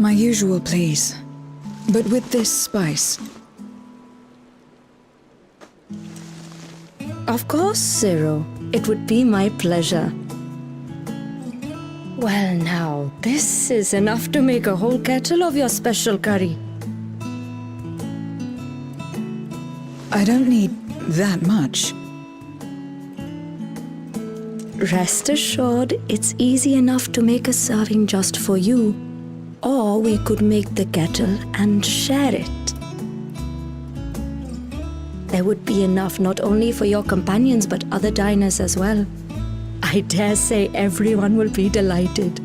My usual, please. But with this spice. Of course, Zero. It would be my pleasure. Well now, this is enough to make a whole kettle of your special curry. I don't need that much. Rest assured, it's easy enough to make a serving just for you. Or we could make the kettle and share it. There would be enough not only for your companions but other diners as well. I dare say everyone will be delighted.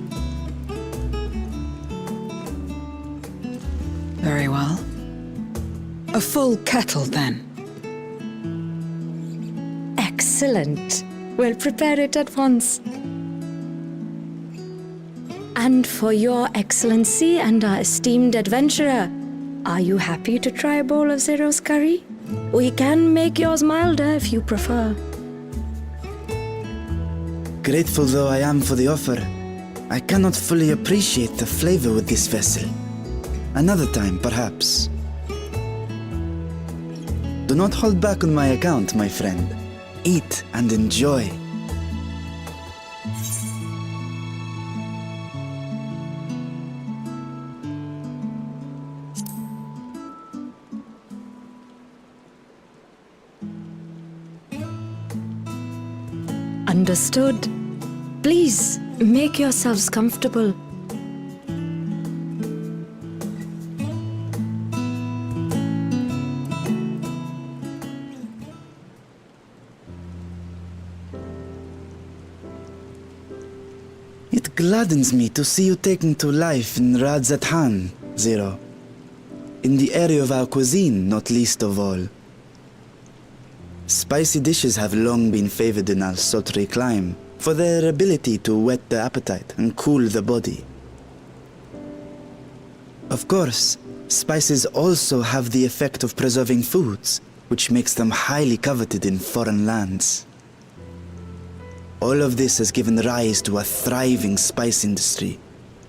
Very well. A full kettle, then. Excellent. We'll prepare it at once. And for your excellency and our esteemed adventurer, are you happy to try a bowl of Zero's curry? We can make yours milder if you prefer. Grateful though I am for the offer, I cannot fully appreciate the flavor with this vessel. Another time, perhaps. Do not hold back on my account, my friend. Eat and enjoy. Understood. Please, make yourselves comfortable. It gladdens me to see you taking to life in Radzathan, Zero. In the area of our cuisine, not least of all. Spicy dishes have long been favored in our sultry clime for their ability to whet the appetite and cool the body. Of course, spices also have the effect of preserving foods, which makes them highly coveted in foreign lands. All of this has given rise to a thriving spice industry,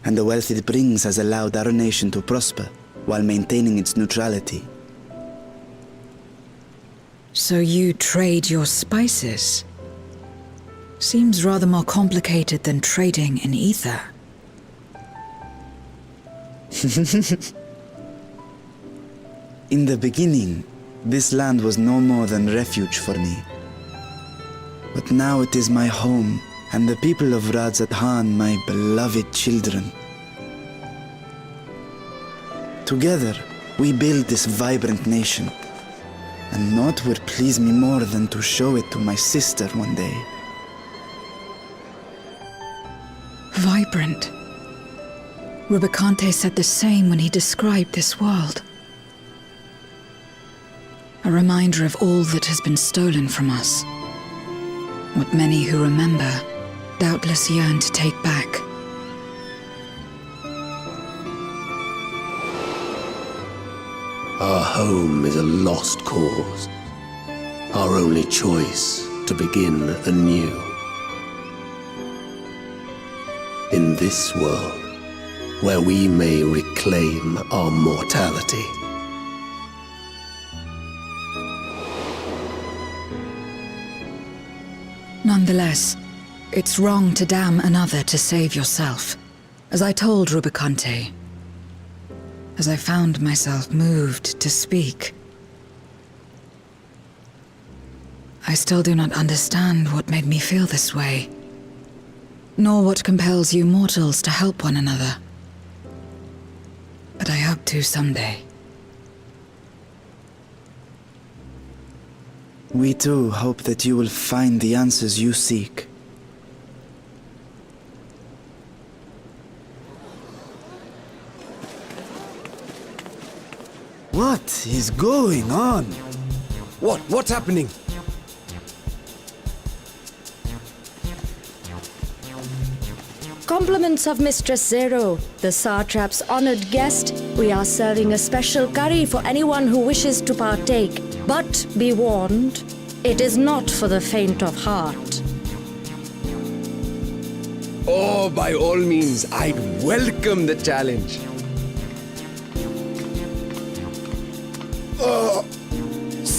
and the wealth it brings has allowed our nation to prosper while maintaining its neutrality. So you trade your spices? Seems rather more complicated than trading in ether. In the beginning, this land was no more than refuge for me. But now it is my home, and the people of Radzathan my beloved children. Together, we build this vibrant nation. And naught would please me more than to show it to my sister one day. Vibrant. Rubicante said the same when he described this world. A reminder of all that has been stolen from us. What many who remember doubtless yearn to take back. Our home is a lost cause. Our only choice to begin anew. In this world, where we may reclaim our mortality. Nonetheless, it's wrong to damn another to save yourself, as I told Rubicante. As I found myself moved to speak. I still do not understand what made me feel this way, nor what compels you mortals to help one another. But I hope to someday. We too hope that you will find the answers you seek. What is going on? What's happening? Compliments of Mistress Zero, the Satrap's honored guest. We are serving a special curry for anyone who wishes to partake. But be warned, it is not for the faint of heart. Oh, by all means, I'd welcome the challenge.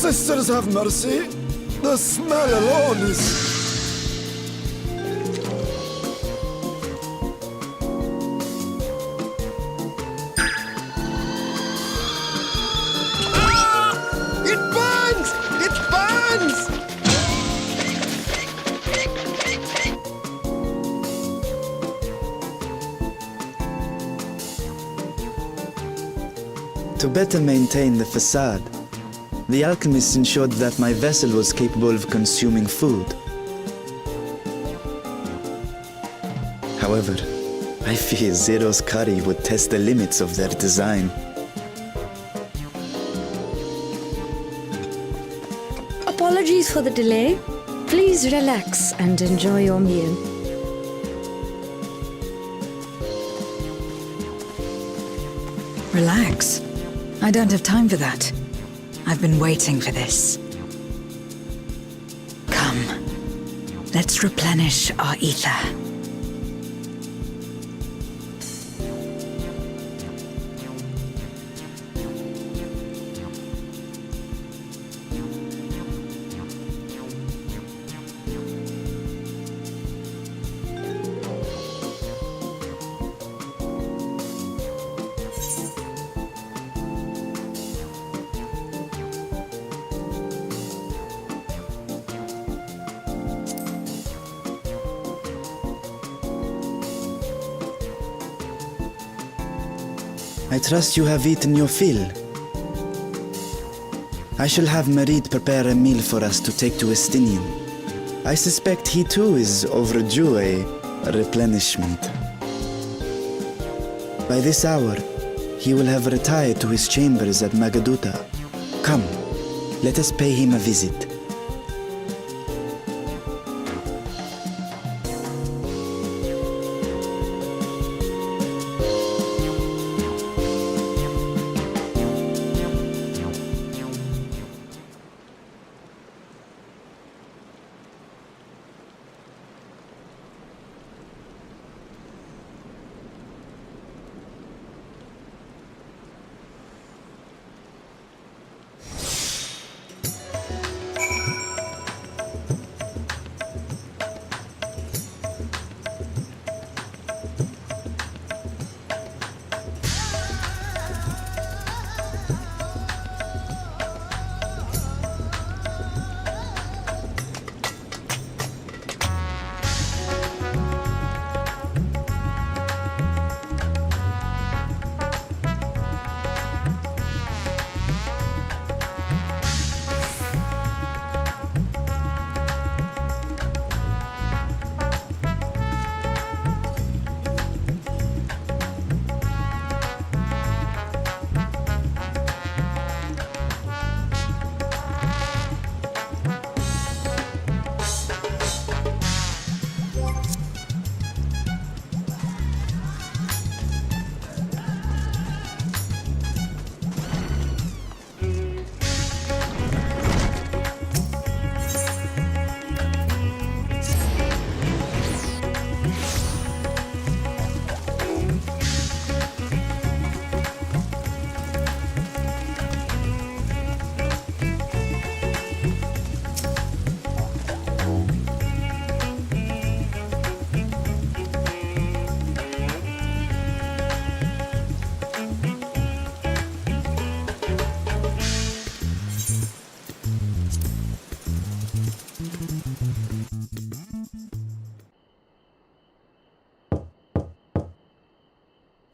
Sisters have mercy. The smell alone is... It burns! It burns! To better maintain the facade, the alchemists ensured that my vessel was capable of consuming food. However, I fear Zero's curry would test the limits of their design. Apologies for the delay. Please relax and enjoy your meal. Relax. I don't have time for that. I've been waiting for this. Come. Let's replenish our ether. I trust you have eaten your fill. I shall have Merid prepare a meal for us to take to Estinian. I suspect he too is overdue a replenishment. By this hour, he will have retired to his chambers at Magaduta. Come, let us pay him a visit.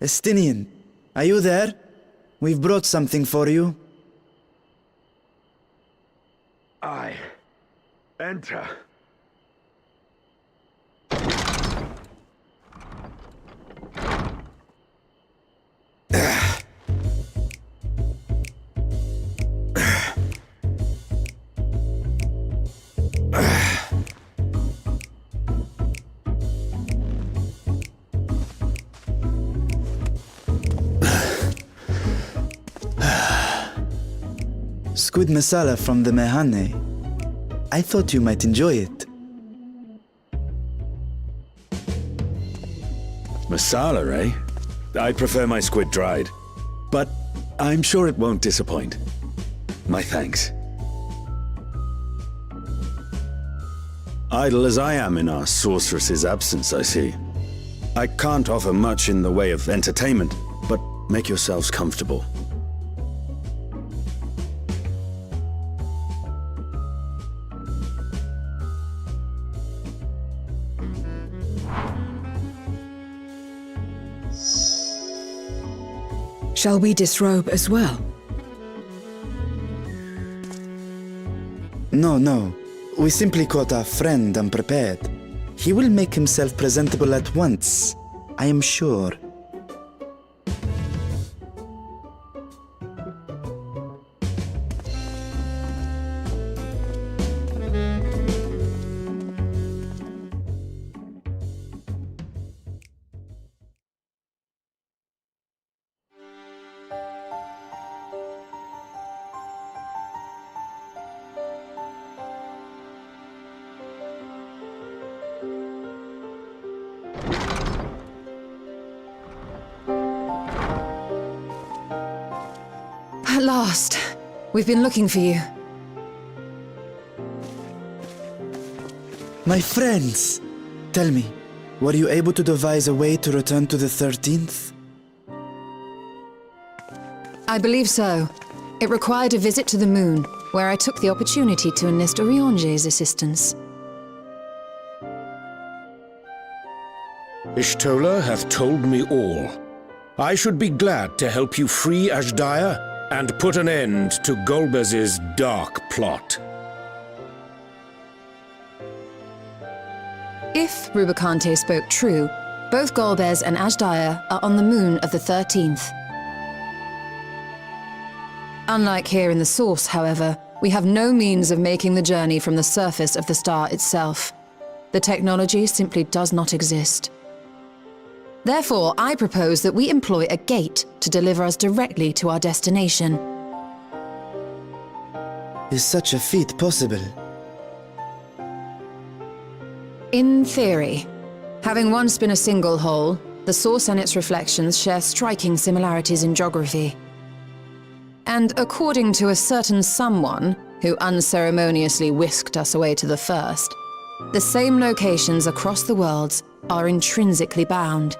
Estinian, are you there? We've brought something for you. I enter. Squid masala from the Mehane. I thought you might enjoy it. Masala, eh? I prefer my squid dried. But I'm sure it won't disappoint. My thanks. Idle as I am in our sorceress's absence, I see. I can't offer much in the way of entertainment, but make yourselves comfortable. Shall we disrobe as well? No. We simply caught our friend unprepared. He will make himself presentable at once, I am sure. At last. We've been looking for you. My friends! Tell me, were you able to devise a way to return to the 13th? I believe so. It required a visit to the moon, where I took the opportunity to enlist Oriange's assistance. Ishtola hath told me all. I should be glad to help you free Azhdaya and put an end to Golbez's dark plot. If Rubicante spoke true, both Golbez and Azhdaya are on the moon of the 13th. Unlike here in the Source, however, we have no means of making the journey from the surface of the star itself. The technology simply does not exist. Therefore, I propose that we employ a gate to deliver us directly to our destination. Is such a feat possible? In theory. Having once been a single hole, the Source and its reflections share striking similarities in geography. And according to a certain someone who unceremoniously whisked us away to the first, the same locations across the worlds are intrinsically bound.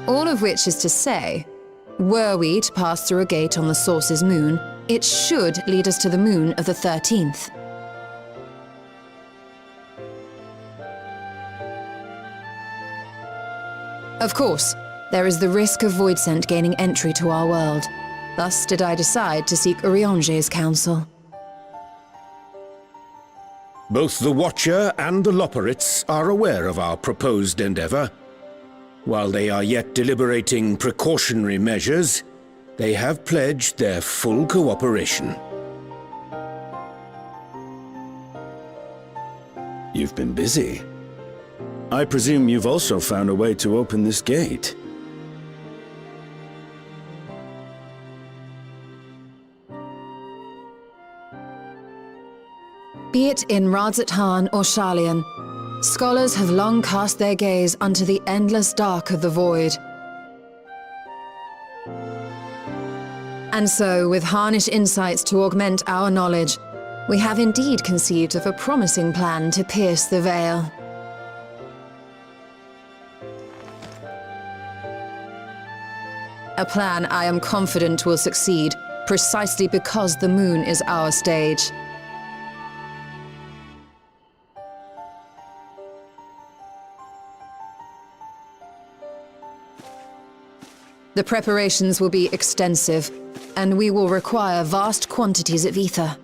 All of which is to say, were we to pass through a gate on the Source's moon, it should lead us to the moon of the 13th. Of course, there is the risk of Voidsent gaining entry to our world. Thus did I decide to seek Oriange's counsel. Both the Watcher and the Loporrits are aware of our proposed endeavor. While they are yet deliberating precautionary measures, they have pledged their full cooperation. You've been busy. I presume you've also found a way to open this gate. Be it in Radzat-Han or Sharlayan, scholars have long cast their gaze unto the endless dark of the void. And so, with Harnish insights to augment our knowledge, we have indeed conceived of a promising plan to pierce the veil. A plan I am confident will succeed, precisely because the moon is our stage. The preparations will be extensive, and we will require vast quantities of ether.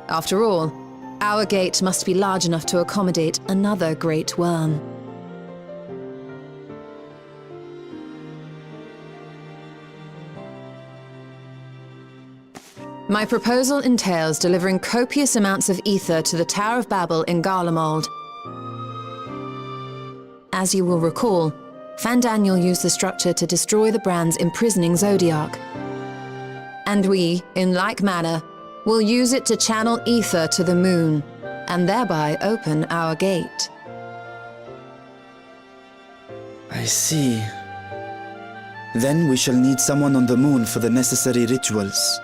After all, our gate must be large enough to accommodate another great worm. My proposal entails delivering copious amounts of ether to the Tower of Babel in Garlemald. As you will recall, Fandaniel used the structure to destroy the Brand's imprisoning Zodiac. And we, in like manner, will use it to channel ether to the moon, and thereby open our gate. I see. Then we shall need someone on the moon for the necessary rituals.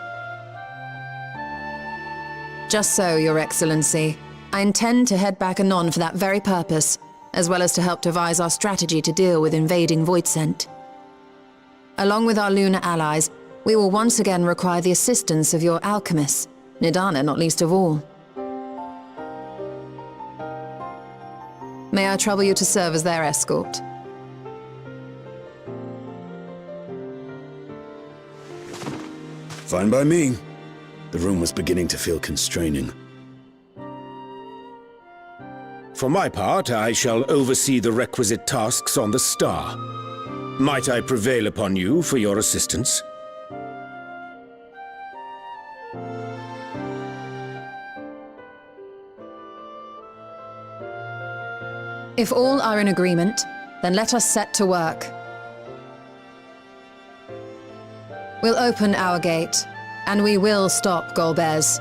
Just so, Your Excellency. I intend to head back anon for that very purpose, as well as to help devise our strategy to deal with invading Voidsent. Along with our lunar allies, we will once again require the assistance of your alchemists, Nidana not least of all. May I trouble you to serve as their escort? Fine by me. The room was beginning to feel constraining. For my part, I shall oversee the requisite tasks on the star. Might I prevail upon you for your assistance? If all are in agreement, then let us set to work. We'll open our gate, and we will stop Golbez.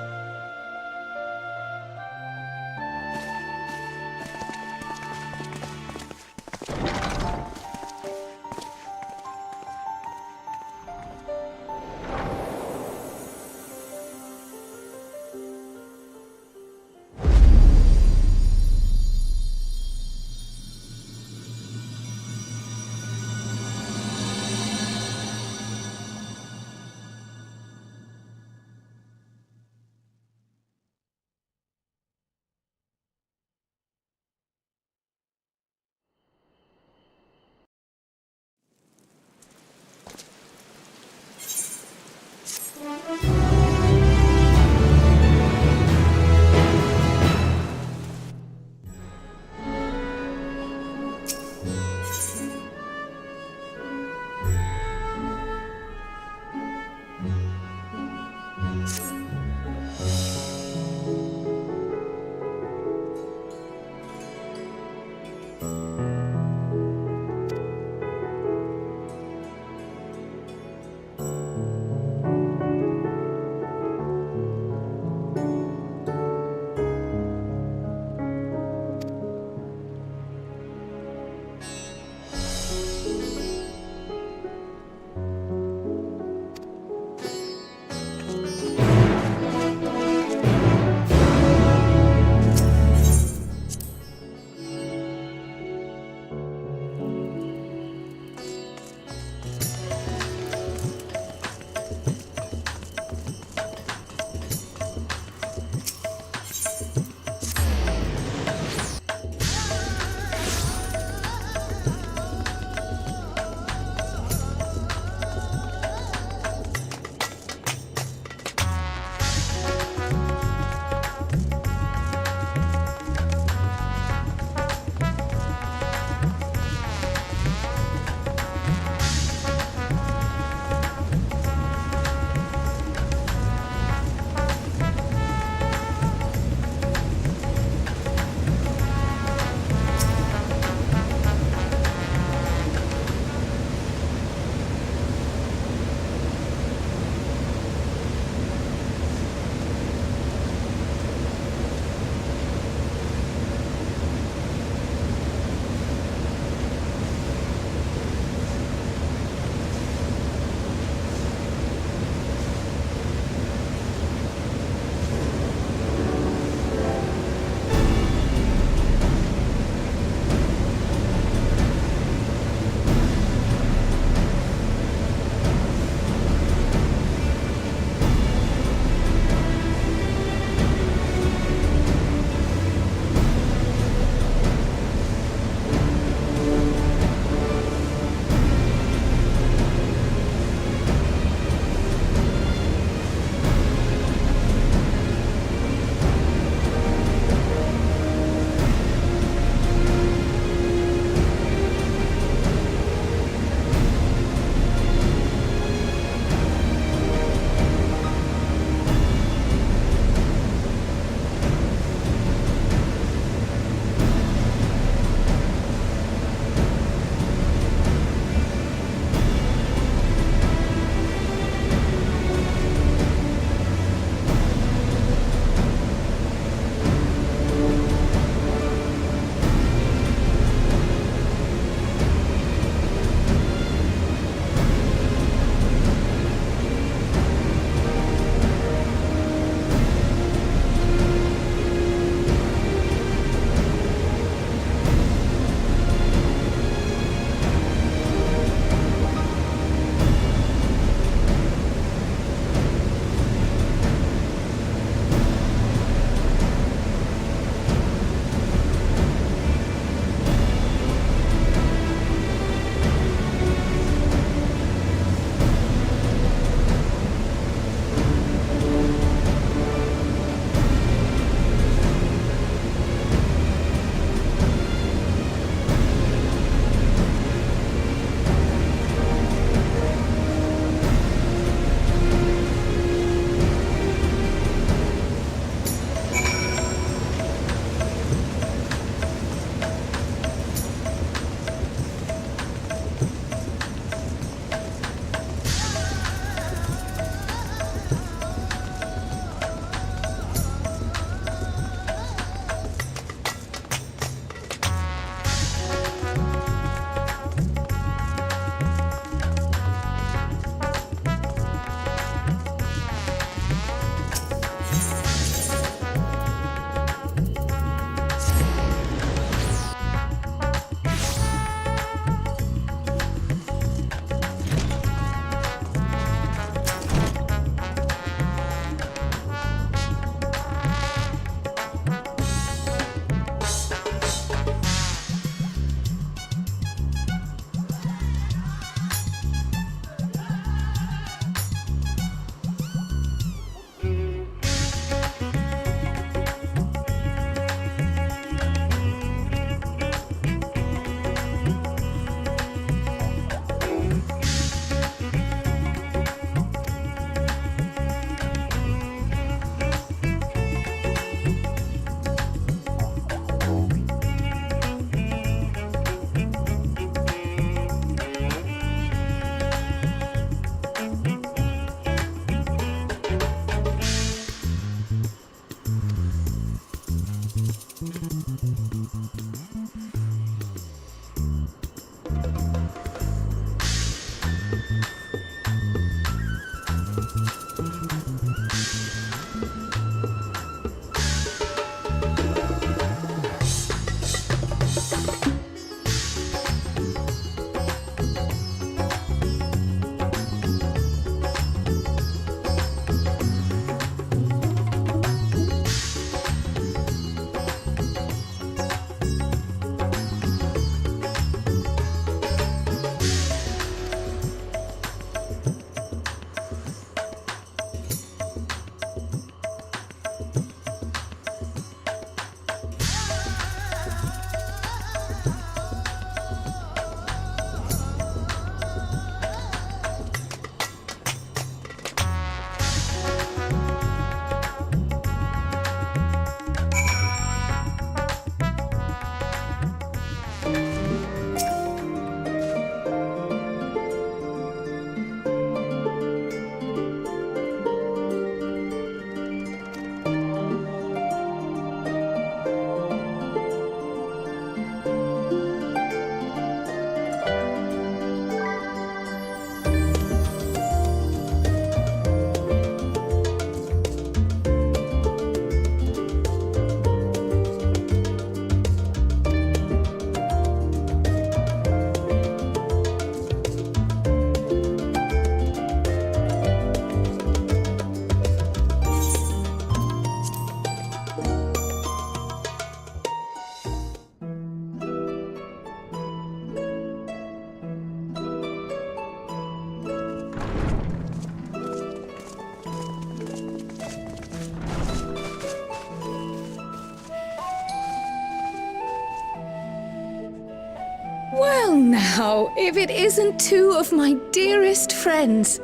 Come now, if it isn't two of my dearest friends.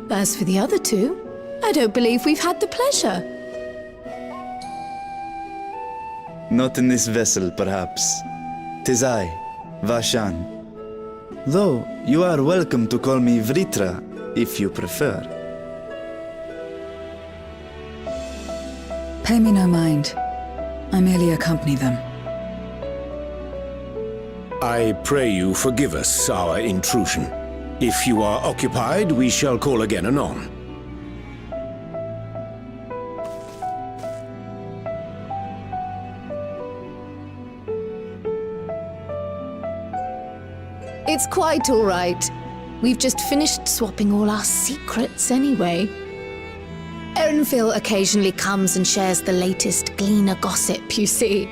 As for the other two, I don't believe we've had the pleasure. Not in this vessel, perhaps. 'Tis I, Vashan. Though you are welcome to call me Vritra, if you prefer. Pay me no mind. I merely accompany them. I pray you forgive us our intrusion. If you are occupied, we shall call again anon. It's quite all right. We've just finished swapping all our secrets anyway. Erenville occasionally comes and shares the latest Gleaner gossip, you see.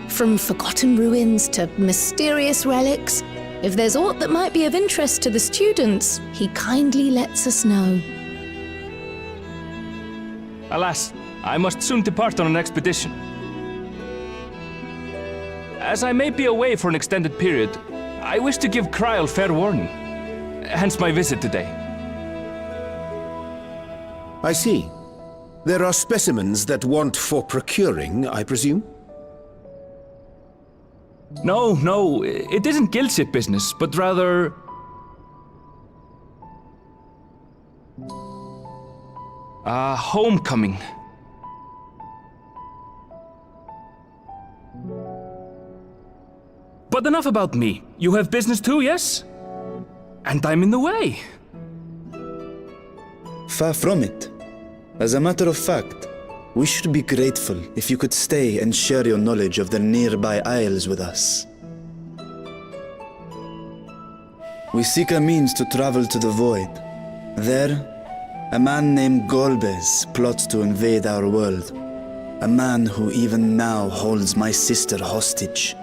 From forgotten ruins to mysterious relics, if there's aught that might be of interest to the students, he kindly lets us know. Alas, I must soon depart on an expedition. As I may be away for an extended period, I wish to give Kryl fair warning. Hence my visit today. I see. There are specimens that want for procuring, I presume? No, it isn't guildship business, but rather... homecoming. But enough about me. You have business too, yes? And I'm in the way. Far from it. As a matter of fact, we should be grateful if you could stay and share your knowledge of the nearby isles with us. We seek a means to travel to the Void. There, a man named Golbez plots to invade our world. A man who even now holds my sister hostage.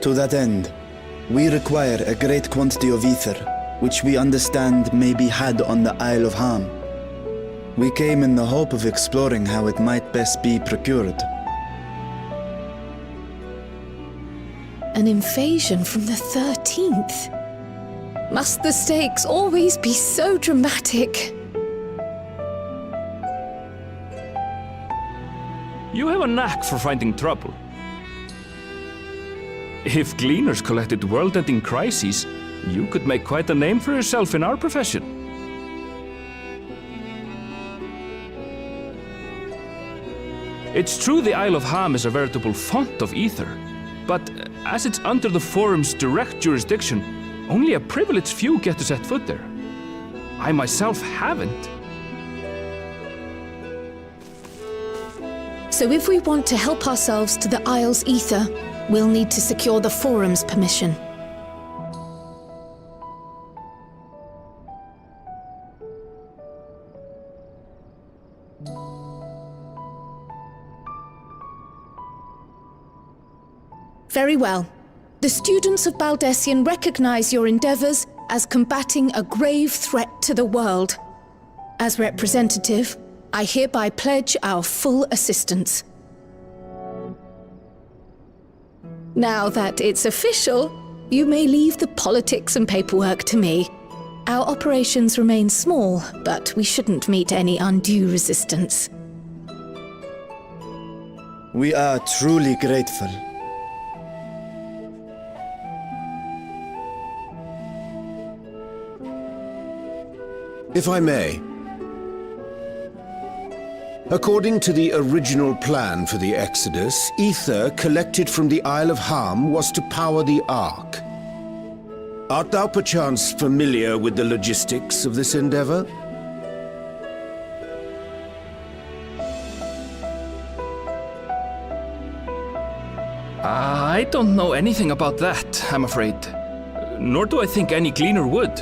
To that end, we require a great quantity of ether, which we understand may be had on the Isle of Ham. We came in the hope of exploring how it might best be procured. An invasion from the 13th? Must the stakes always be so dramatic? You have a knack for finding trouble. If Gleaners collected world-ending crises, you could make quite a name for yourself in our profession. It's true the Isle of Ham is a veritable font of ether, but as it's under the Forum's direct jurisdiction, only a privileged few get to set foot there. I myself haven't. So if we want to help ourselves to the Isle's ether, we'll need to secure the Forum's permission. Very well. The students of Baldessian recognize your endeavors as combating a grave threat to the world. As representative, I hereby pledge our full assistance. Now that it's official, you may leave the politics and paperwork to me. Our operations remain small, but we shouldn't meet any undue resistance. We are truly grateful. If I may. According to the original plan for the Exodus, ether collected from the Isle of Ham was to power the Ark. Art thou perchance familiar with the logistics of this endeavor? I don't know anything about that, I'm afraid. Nor do I think any Gleaner would.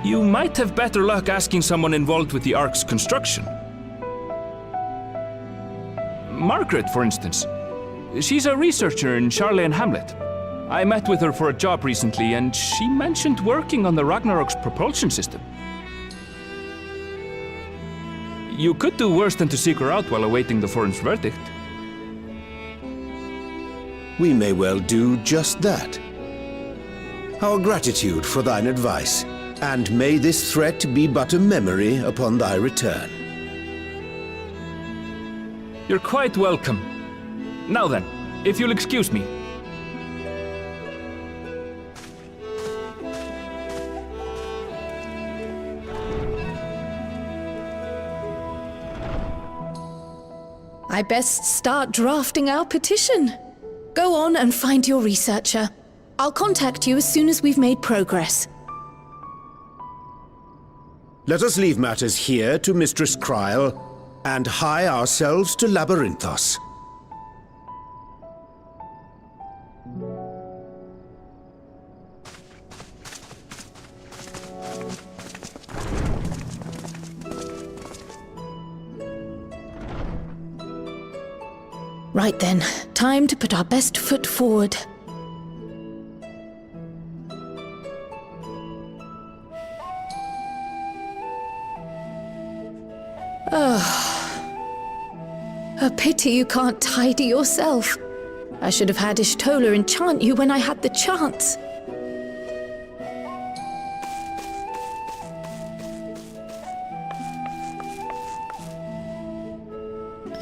You might have better luck asking someone involved with the Ark's construction. Margaret, for instance. She's a researcher in Charley and Hamlet. I met with her for a job recently, and she mentioned working on the Ragnarok's propulsion system. You could do worse than to seek her out while awaiting the forum's verdict. We may well do just that. Our gratitude for thine advice, and may this threat be but a memory upon thy return. You're quite welcome. Now then, if you'll excuse me. I best start drafting our petition. Go on and find your researcher. I'll contact you as soon as we've made progress. Let us leave matters here to Mistress Kryl, and hie ourselves to Labyrinthos. Right then, time to put our best foot forward. A pity you can't tidy yourself. I should have had Ishtola enchant you when I had the chance.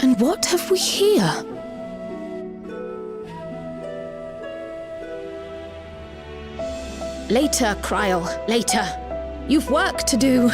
And what have we here? Later, Kryl, later. You've work to do.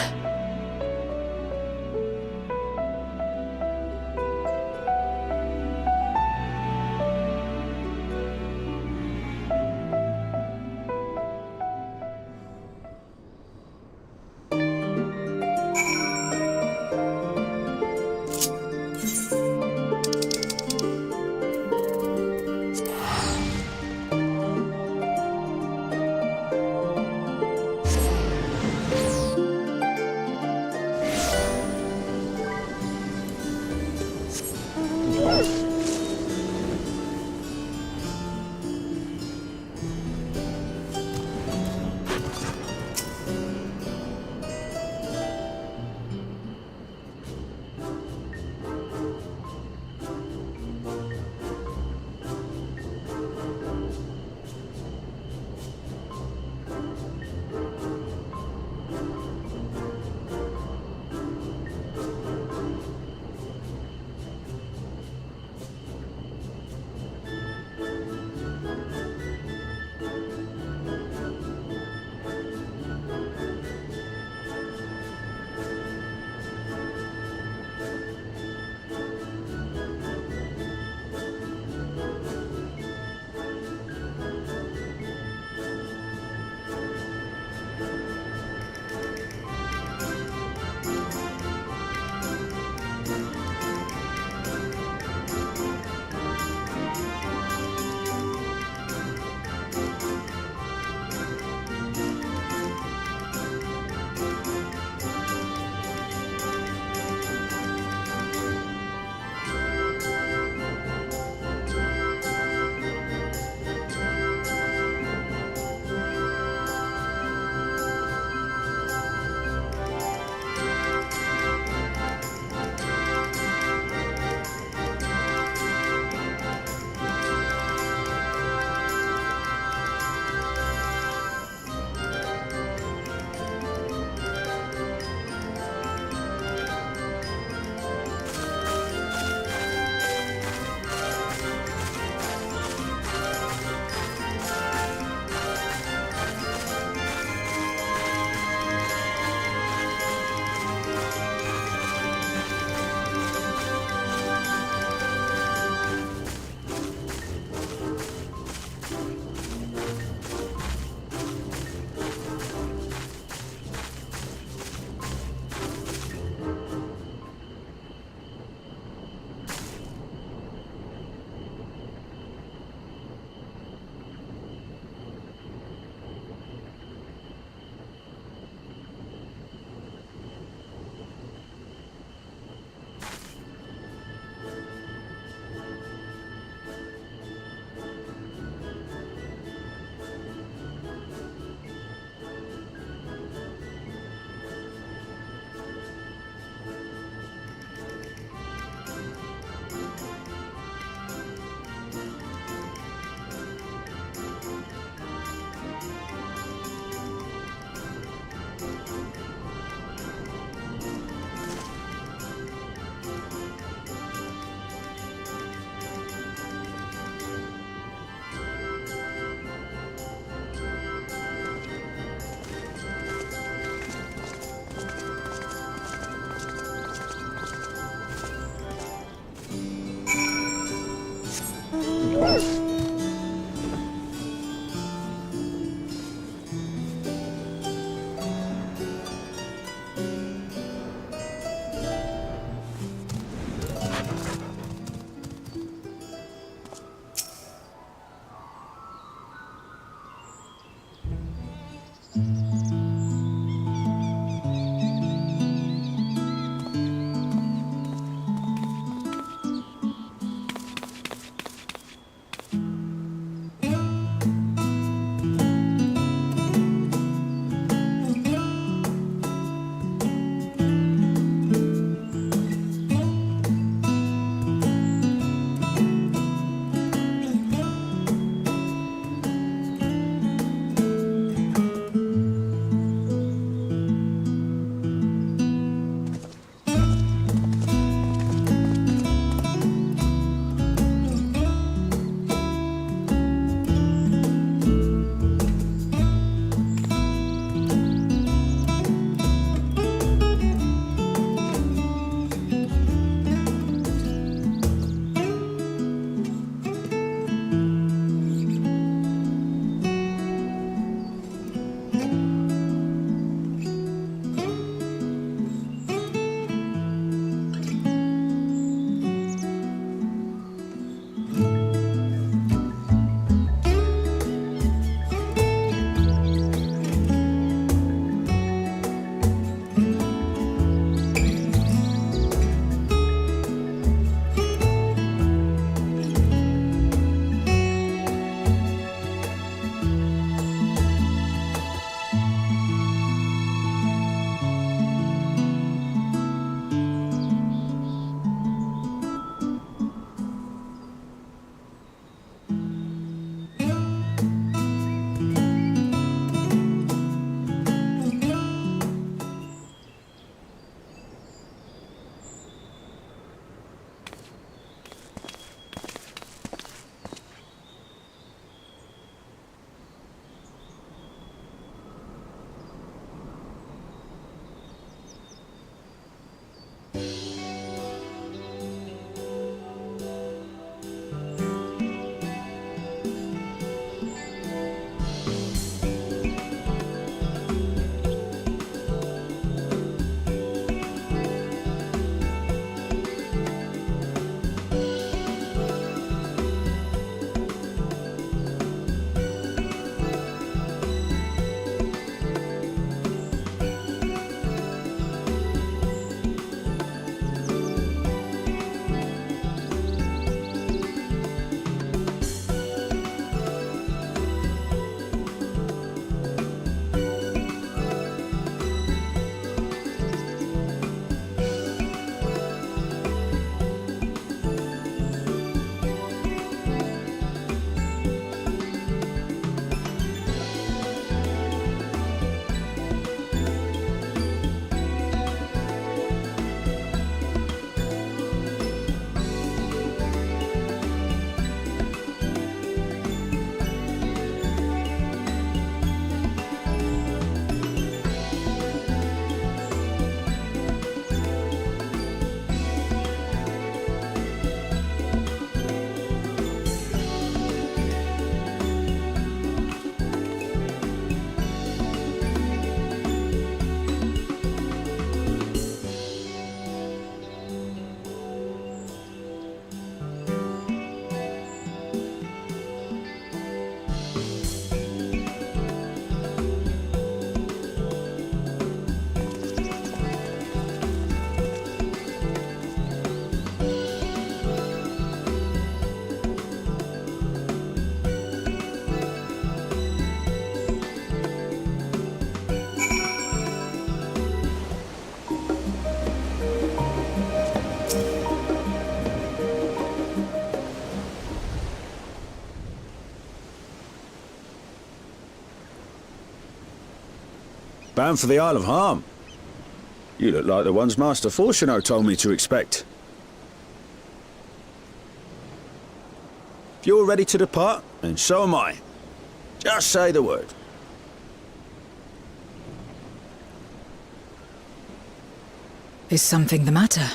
Bound for the Isle of Harm. You look like the ones Master Fortuneau told me to expect. If you're ready to depart, then so am I. Just say the word. Is something the matter?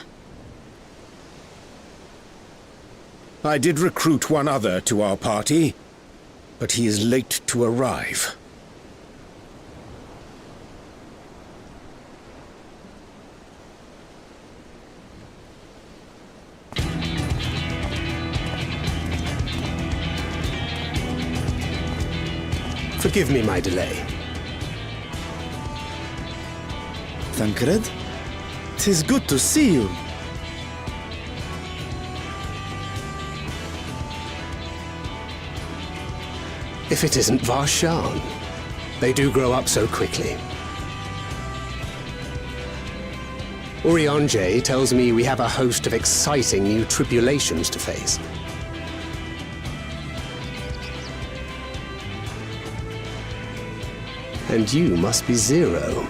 I did recruit one other to our party, but he is late to arrive. Forgive me my delay. Thancred? 'Tis good to see you. If it isn't Varshan, they do grow up so quickly. Urianger tells me we have a host of exciting new tribulations to face. And you must be Zero.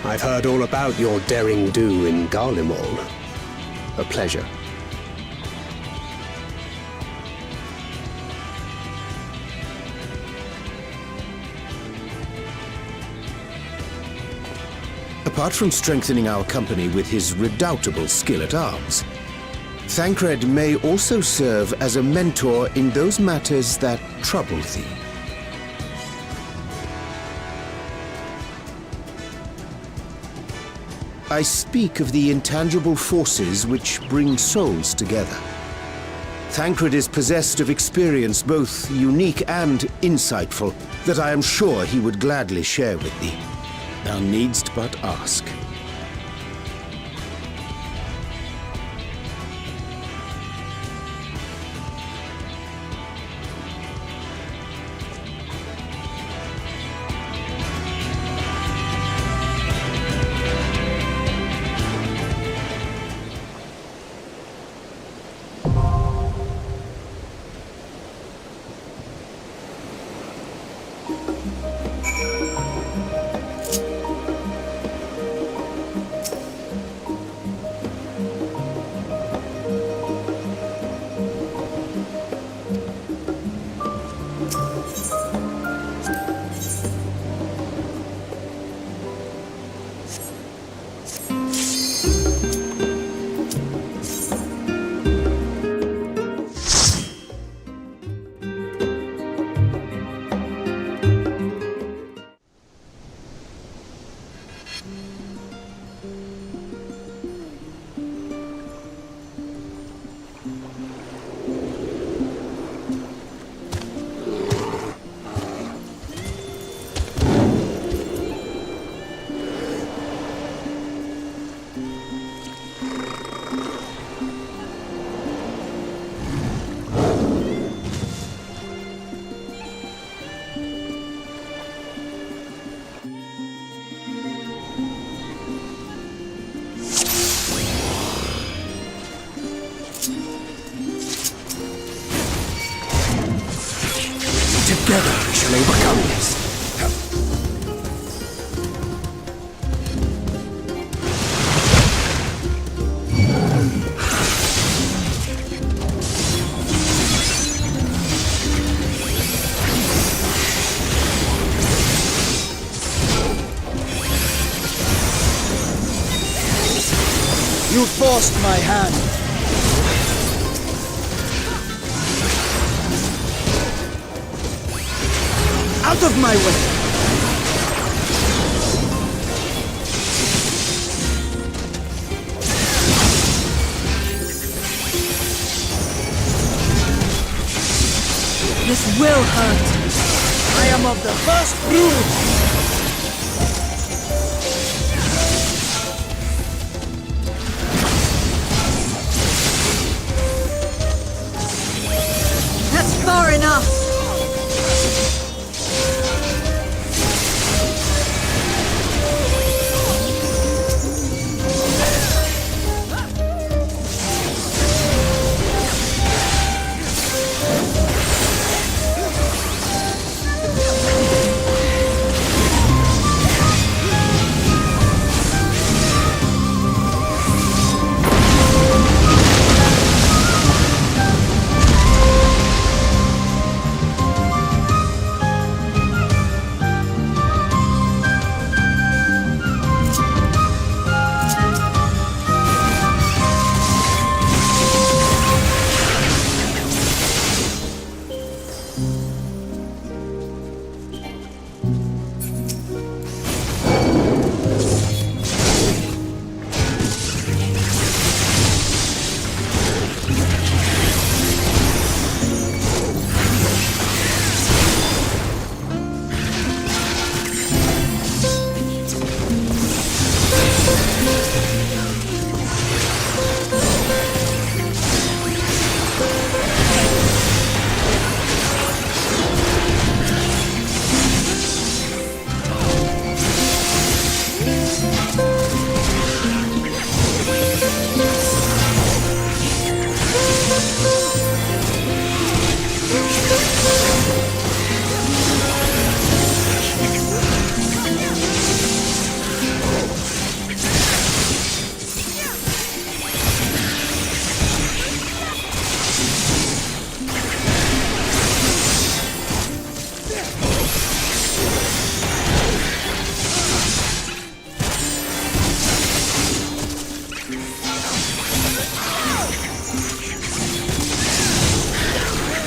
I've heard all about your daring do in Garlemald. A pleasure. Apart from strengthening our company with his redoubtable skill at arms, Thancred may also serve as a mentor in those matters that trouble thee. I speak of the intangible forces which bring souls together. Thancred is possessed of experience both unique and insightful that I am sure he would gladly share with thee. Thou needst but ask. Together we shall overcome this. You forced my hand. Out of my way! This will hurt. I am of the first brood. That's far enough.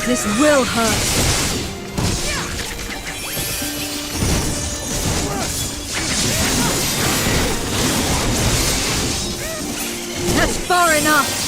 This will hurt. That's far enough.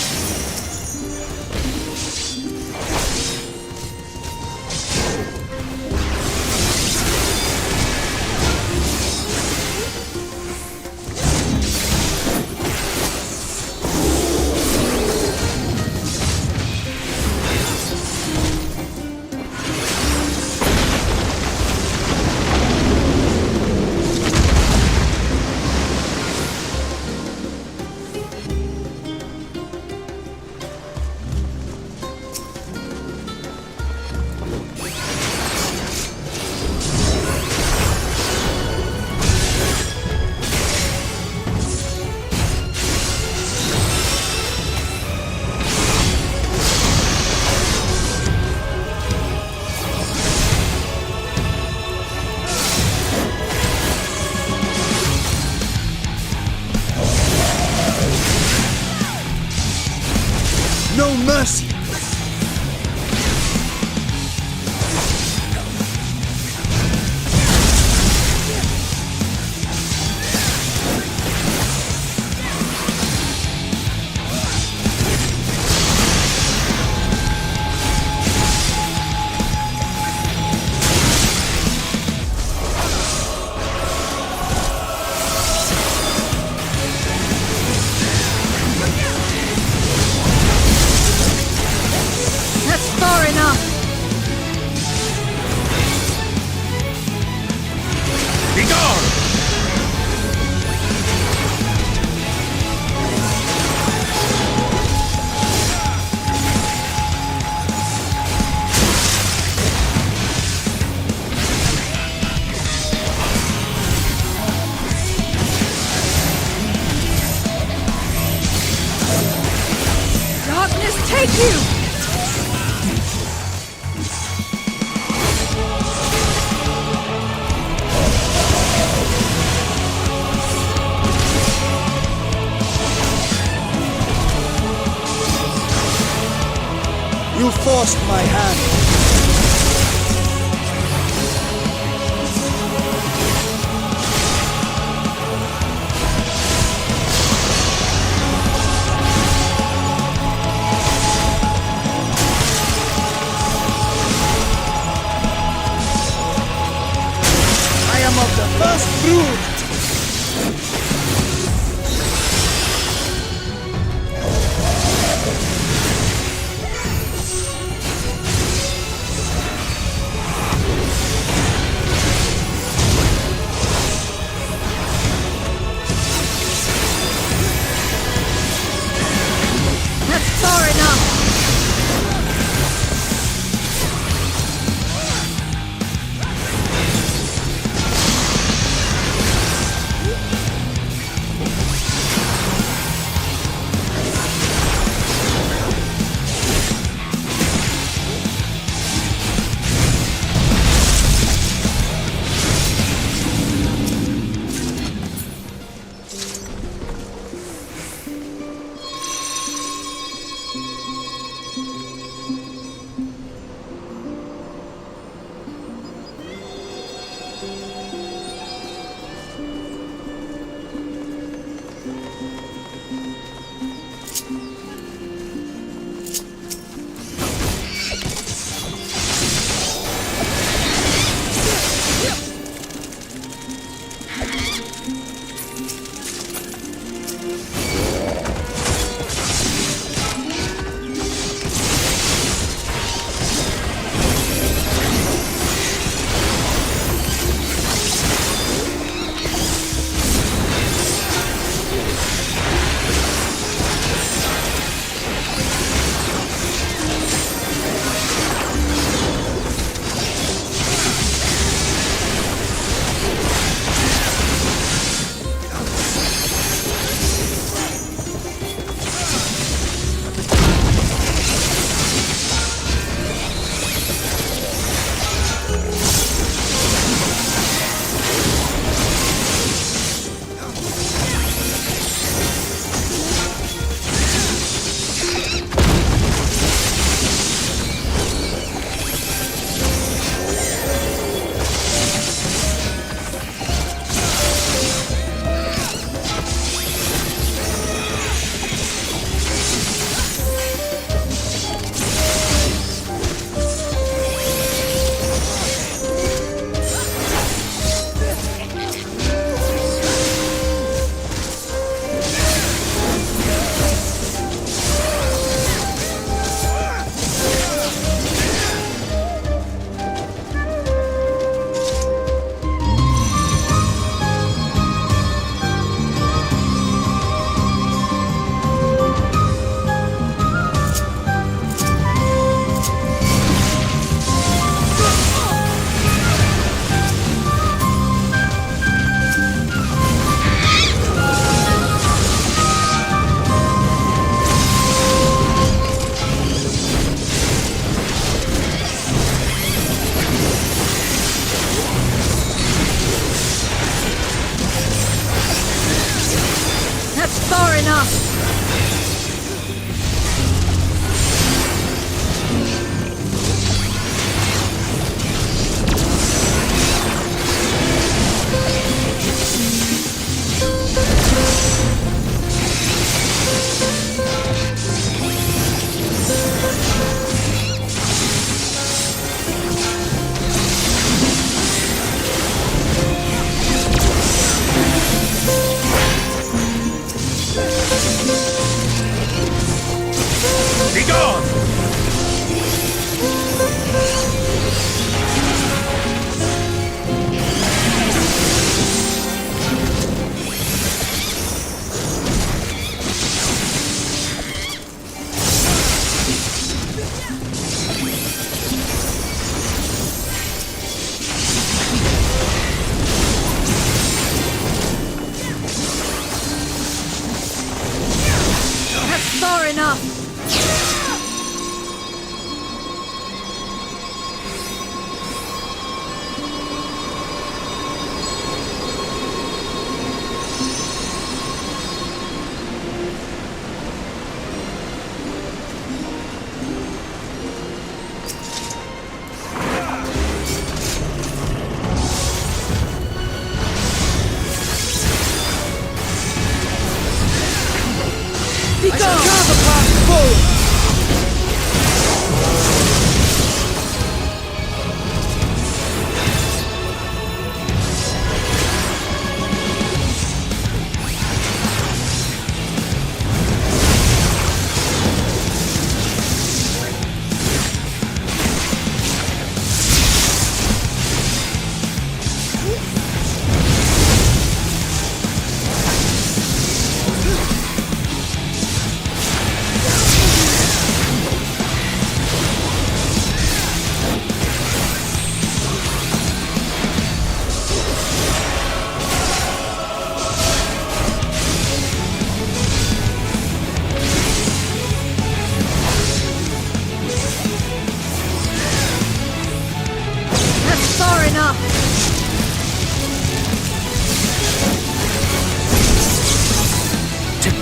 No mercy! Take you! You forced my hand. Of the first brood! That's far enough!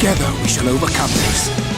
Together we shall overcome this.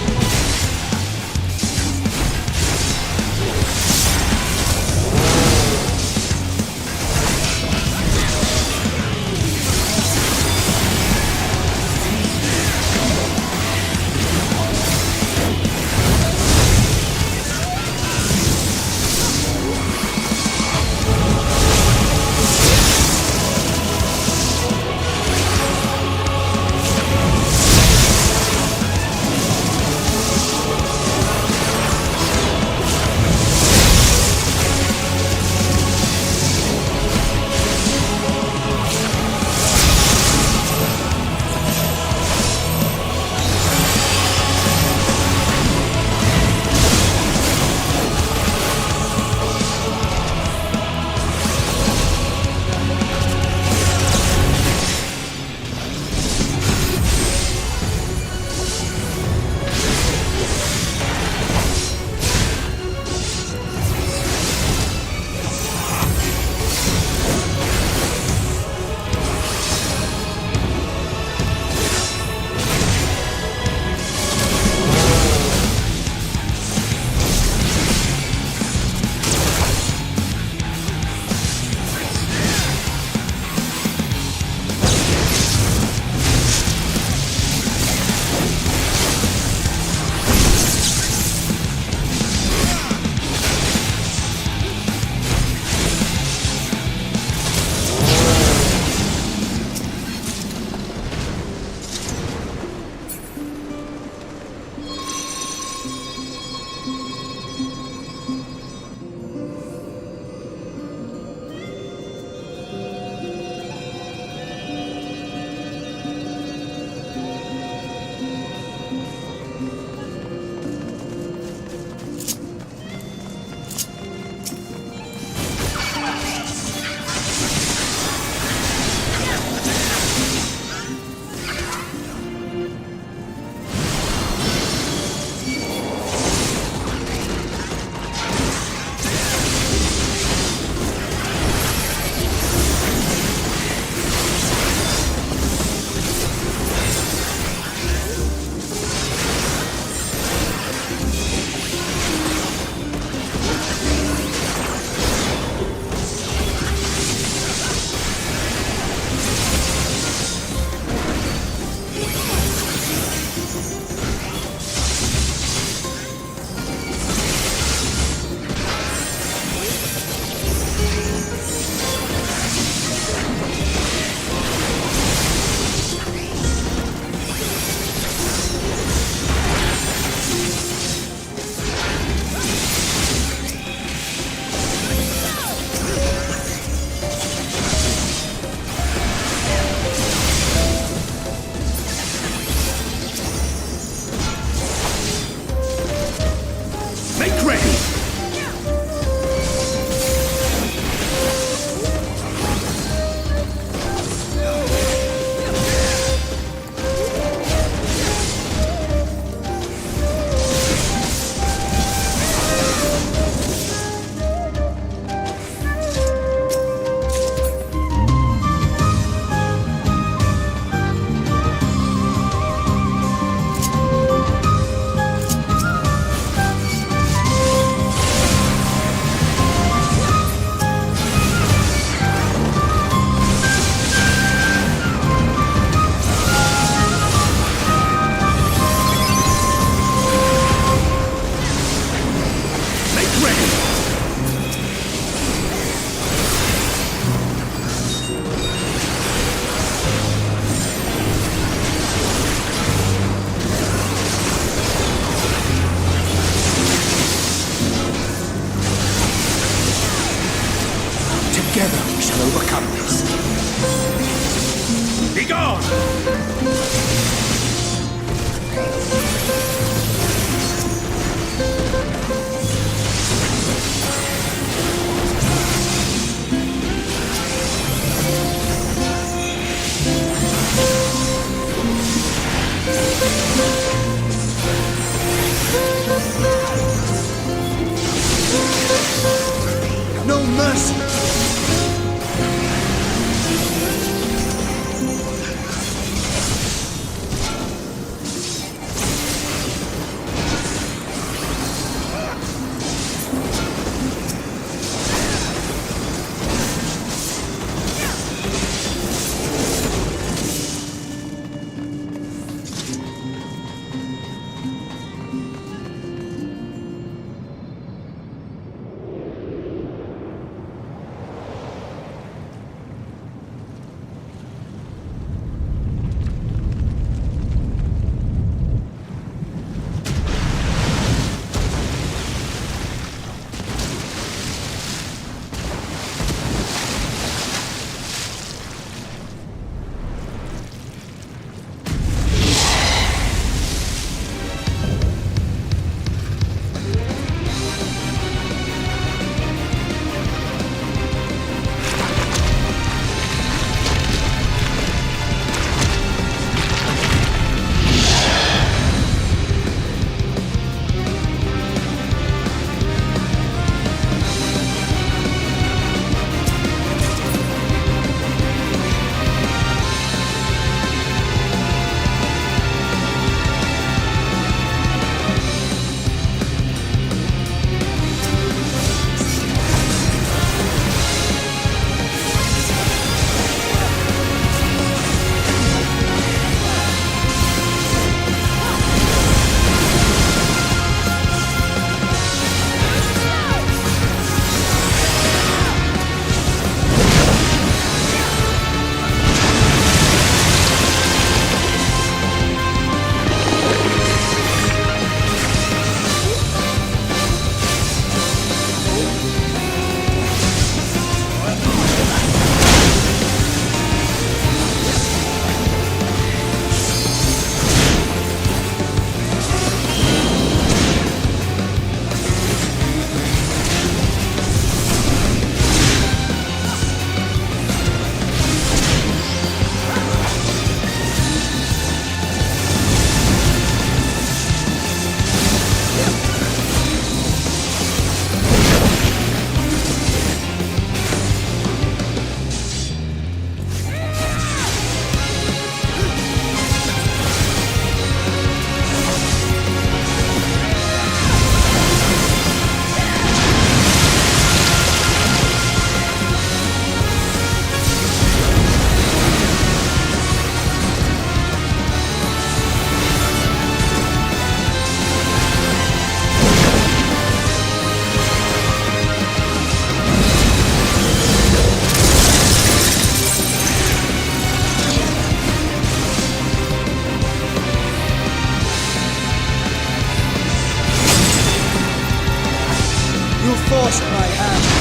forced my hand.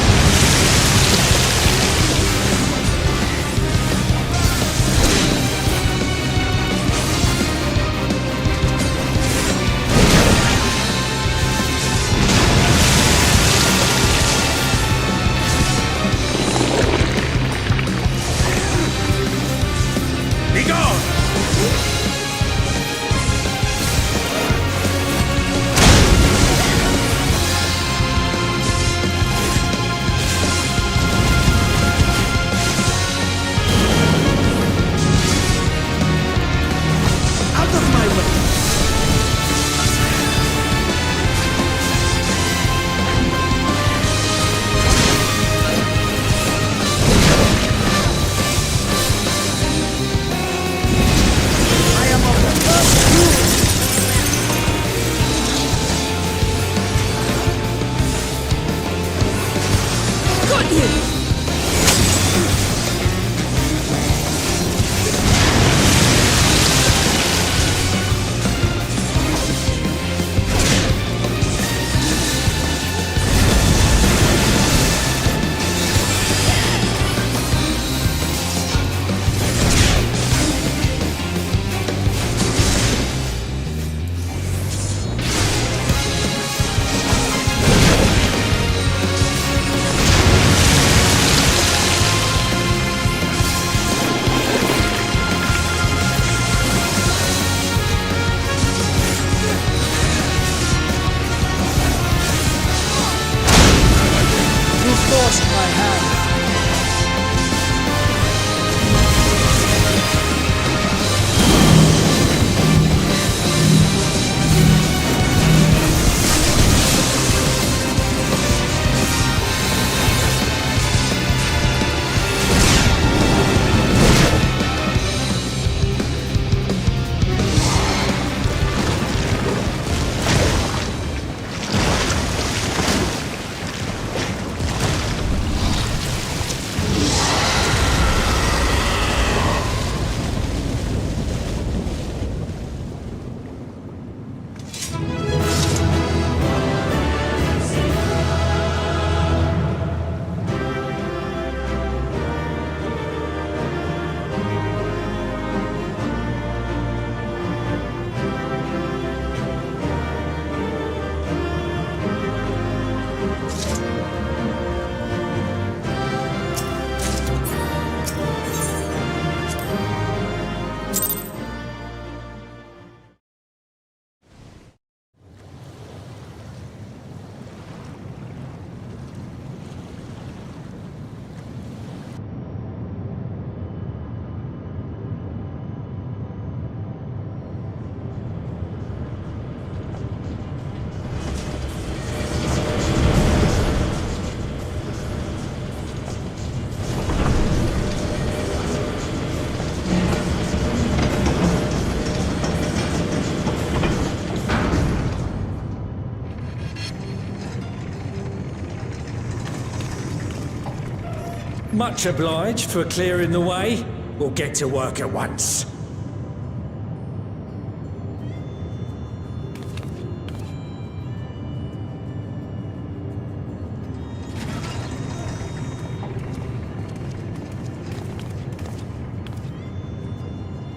Much obliged for clearing the way. We'll get to work at once.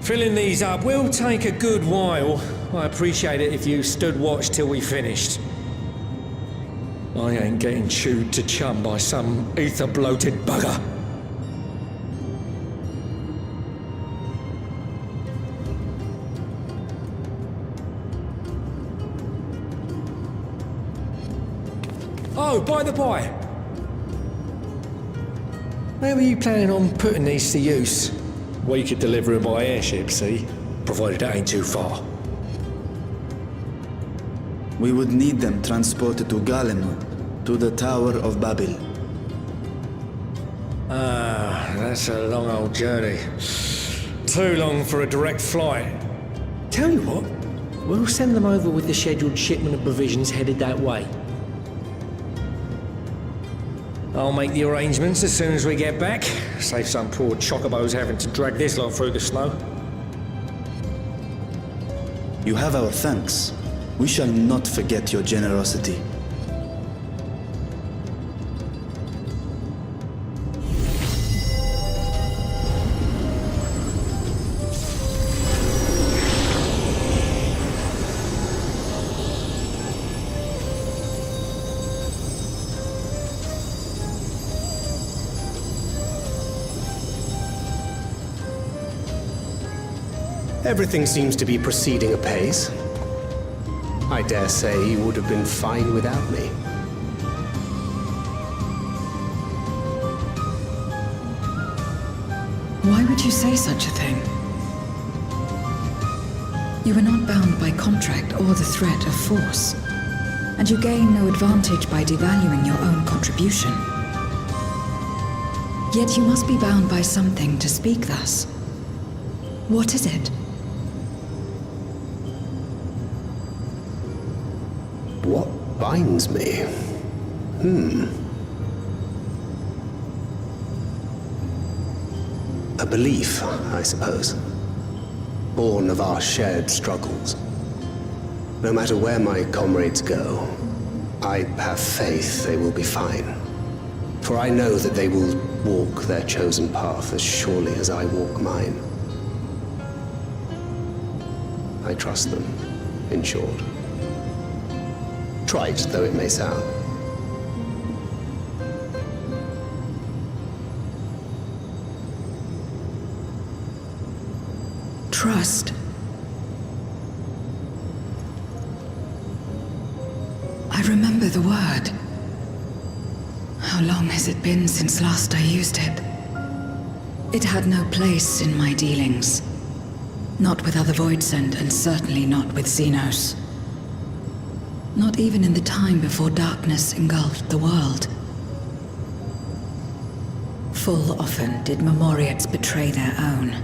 Filling these up will take a good while. I appreciate it if you stood watch till we finished. I ain't getting chewed to chum by some ether-bloated bugger. Oh, by the by, where were you planning on putting these to use? We could deliver them by airship, see? Provided it ain't too far. We would need them transported to Garlemald, to the Tower of Babel. Ah, that's a long old journey. Too long for a direct flight. Tell you what, we'll send them over with the scheduled shipment of provisions headed that way. I'll make the arrangements as soon as we get back. Save some poor chocobos having to drag this lot through the snow. You have our thanks. We shall not forget your generosity. Everything seems to be proceeding apace. I dare say you would have been fine without me. Why would you say such a thing? You are not bound by contract or the threat of force, and you gain no advantage by devaluing your own contribution. Yet you must be bound by something to speak thus. What is it? What binds me? A belief, I suppose. Born of our shared struggles. No matter where my comrades go, I have faith they will be fine. For I know that they will walk their chosen path as surely as I walk mine. I trust them, in short. Trite though it may sound. Trust. I remember the word. How long has it been since last I used it? It had no place in my dealings. Not with other Voidsent, and certainly not with Xenos. Not even in the time before darkness engulfed the world. Full often did Memoriates betray their own,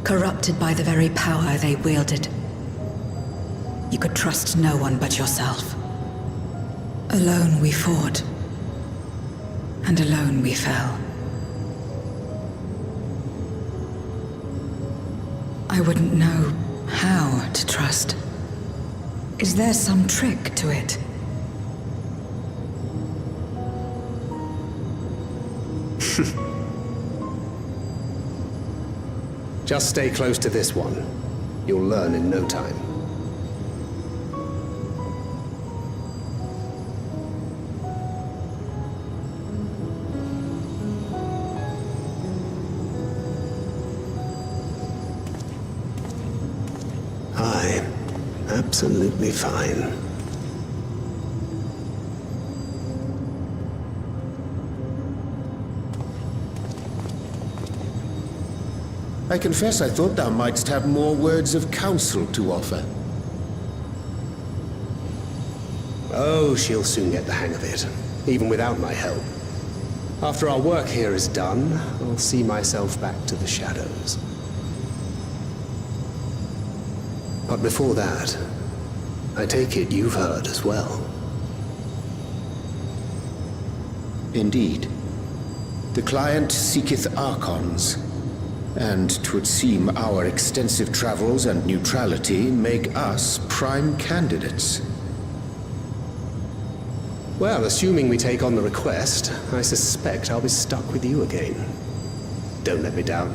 corrupted by the very power they wielded. You could trust no one but yourself. Alone we fought, and alone we fell. I wouldn't know how to trust. Is there some trick to it? Just stay close to this one. You'll learn in no time. Absolutely fine. I confess I thought thou mightst have more words of counsel to offer. Oh, she'll soon get the hang of it, even without my help. After our work here is done, I'll see myself back to the shadows. But before that, I take it you've heard as well. Indeed. The client seeketh Archons, and 'twould seem our extensive travels and neutrality make us prime candidates. Well, assuming we take on the request, I suspect I'll be stuck with you again. Don't let me down,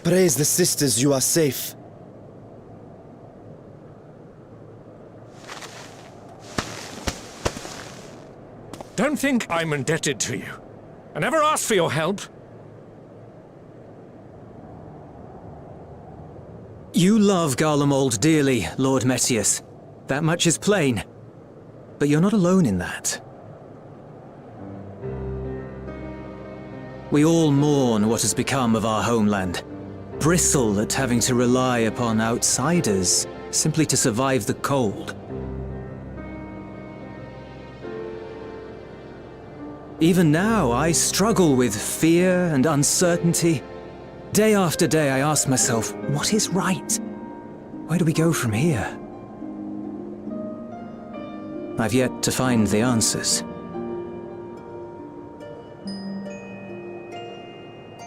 Praise the sisters you are safe. Don't think I'm indebted to you. I never asked for your help. You love Garlemald dearly, Lord Metius. That much is plain. But you're not alone in that. We all mourn what has become of our homeland. Bristle at having to rely upon outsiders simply to survive the cold. Even now, I struggle with fear and uncertainty. Day after day, I ask myself, what is right? Where do we go from here? I've yet to find the answers.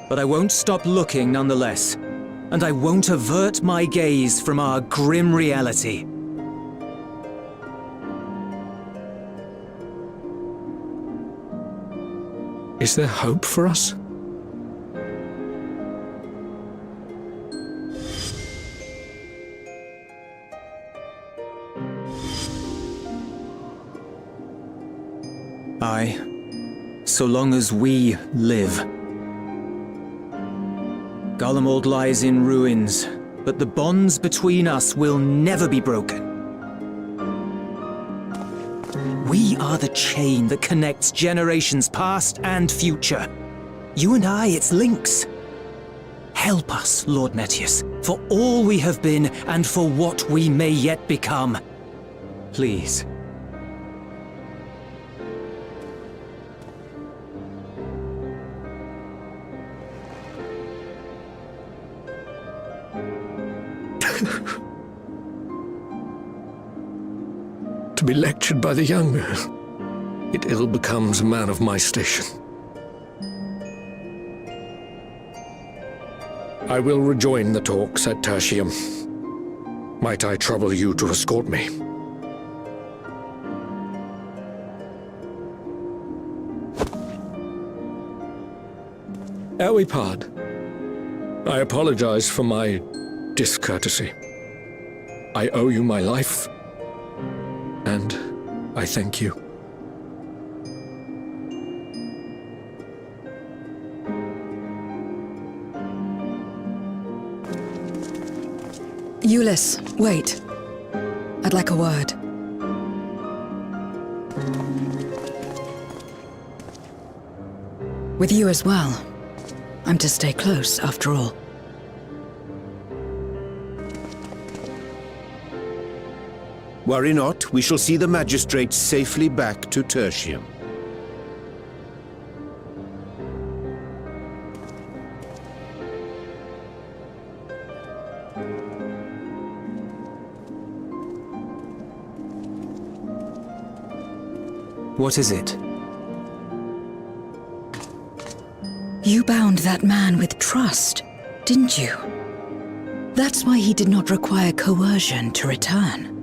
But I won't stop looking nonetheless, and I won't avert my gaze from our grim reality. Is there hope for us? Aye, so long as we live. Garlemald lies in ruins, but the bonds between us will never be broken. We are the chain that connects generations past and future. You and I, it's links. Help us, Lord Metius, for all we have been and for what we may yet become. Please. To be lectured by the younger, it ill becomes a man of my station. I will rejoin the talks at Tertium. Might I trouble you to escort me? Ere we part, I apologize for my discourtesy. I owe you my life, and I thank you. Ulyss, wait. I'd like a word. With you as well. I'm to stay close, after all. Worry not, we shall see the magistrate safely back to Tertium. What is it? You bound that man with trust, didn't you? That's why he did not require coercion to return.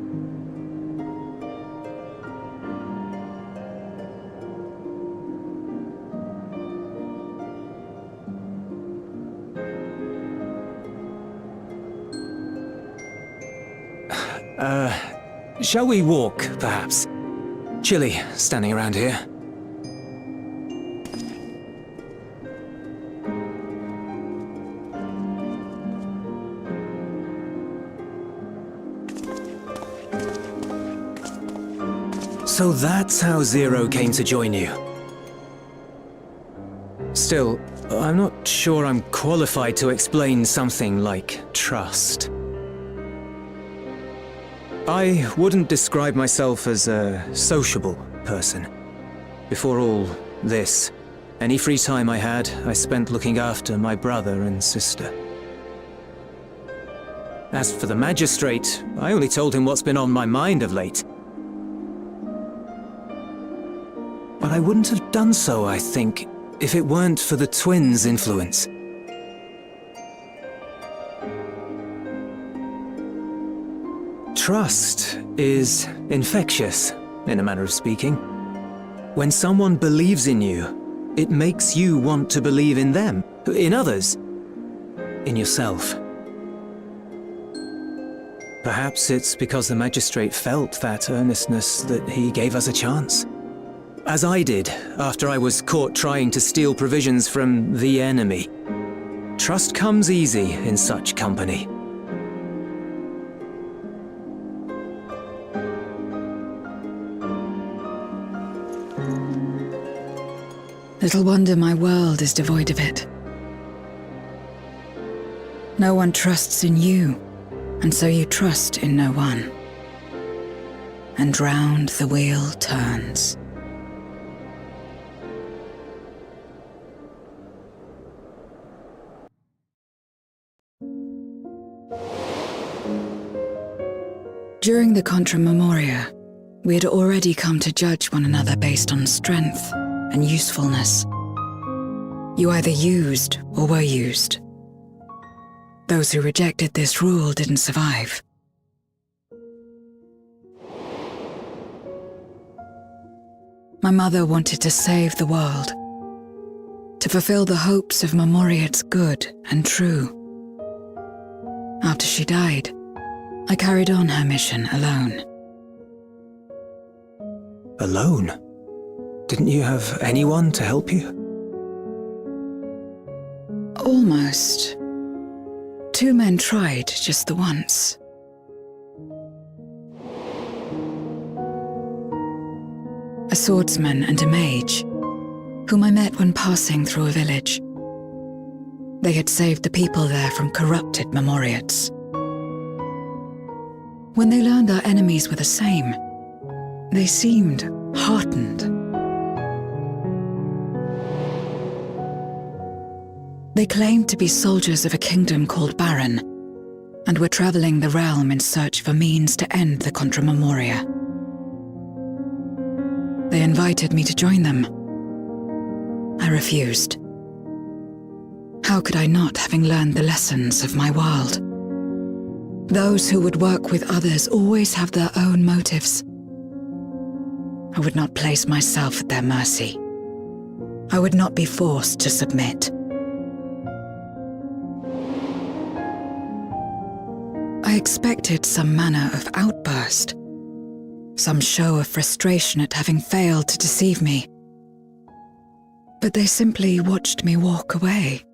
Shall we walk, perhaps? Chilly, standing around here. So that's how Zero came to join you. Still, I'm not sure I'm qualified to explain something like trust. I wouldn't describe myself as a sociable person. Before all this, any free time I had, I spent looking after my brother and sister. As for the magistrate, I only told him what's been on my mind of late. But I wouldn't have done so, I think, if it weren't for the twins' influence. Trust is infectious, in a manner of speaking. When someone believes in you, it makes you want to believe in them, in others. in yourself. Perhaps it's because the magistrate felt that earnestness that he gave us a chance. As I did after I was caught trying to steal provisions from the enemy. Trust comes easy in such company. Little wonder my world is devoid of it. No one trusts in you, and so you trust in no one. And round the wheel turns. During the Contra Memoria, we had already come to judge one another based on strength and usefulness. You either used or were used. Those who rejected this rule didn't survive. My mother wanted to save the world, to fulfill the hopes of Memoria's good and true. After she died, I carried on her mission alone. Alone? Didn't you have anyone to help you? Almost. 2 men tried just the once. A swordsman and a mage, whom I met when passing through a village. They had saved the people there from corrupted Memoriates. When they learned our enemies were the same, they seemed heartened. They claimed to be soldiers of a kingdom called Baron, and were traveling the realm in search of a means to end the Contra Memoria. They invited me to join them. I refused. How could I not, having learned the lessons of my world? Those who would work with others always have their own motives. I would not place myself at their mercy. I would not be forced to submit. I expected some manner of outburst, some show of frustration at having failed to deceive me. But they simply watched me walk away.